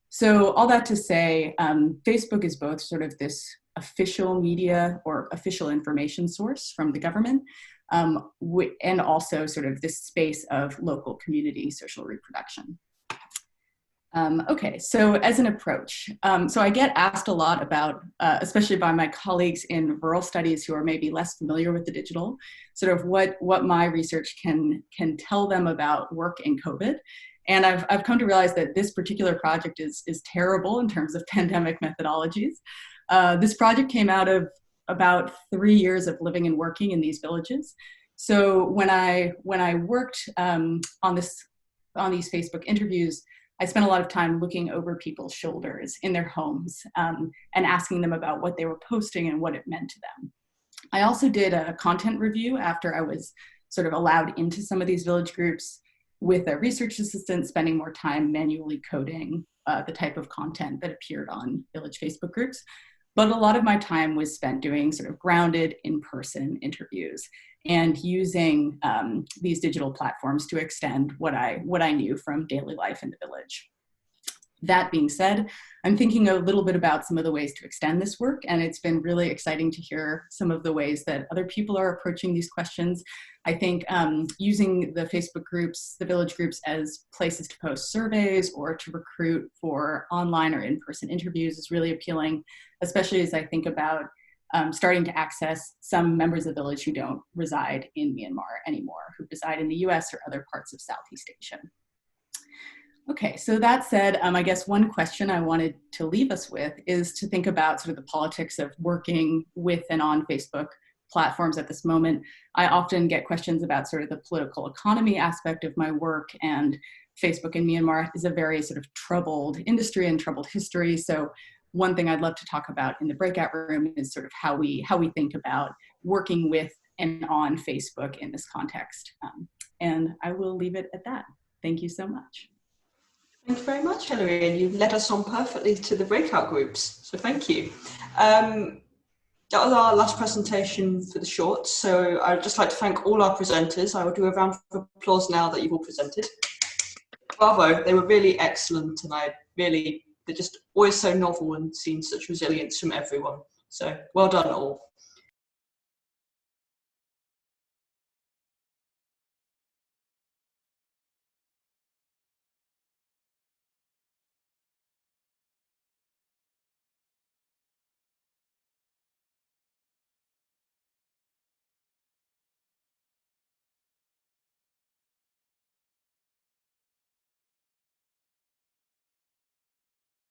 So all that to say, Facebook is both sort of this official media or official information source from the government, and also sort of this space of local community social reproduction. Okay, so as an approach, so I get asked a lot about, especially by my colleagues in rural studies who are maybe less familiar with the digital, sort of what my research can tell them about work in COVID. And I've come to realize that this particular project is terrible in terms of pandemic methodologies. This project came out of about 3 years of living and working in these villages. So when I worked on these Facebook interviews, I spent a lot of time looking over people's shoulders in their homes and asking them about what they were posting and what it meant to them. I also did a content review after I was sort of allowed into some of these village groups with a research assistant, spending more time manually coding the type of content that appeared on village Facebook groups. But a lot of my time was spent doing sort of grounded in-person interviews and using these digital platforms to extend what I knew from daily life in the village. That being said, I'm thinking a little bit about some of the ways to extend this work, and it's been really exciting to hear some of the ways that other people are approaching these questions. I think using the Facebook groups, the village groups, as places to post surveys or to recruit for online or in-person interviews is really appealing, especially as I think about starting to access some members of the village who don't reside in Myanmar anymore, who reside in the US or other parts of Southeast Asia. Okay, so that said, I guess one question I wanted to leave us with is to think about sort of the politics of working with and on Facebook platforms at this moment. I often get questions about sort of the political economy aspect of my work, and Facebook in Myanmar is a very sort of troubled industry and troubled history. So one thing I'd love to talk about in the breakout room is sort of how we think about working with and on Facebook in this context. And I will leave it at that. Thank you so much. Thank you very much, Hilary, and you led us on perfectly to the breakout groups, so thank you. That was our last presentation for the shorts, so I'd just like to thank all our presenters. I will do a round of applause now that you've all presented. Bravo, they were really excellent, and they're just always so novel and seen such resilience from everyone. So well done all.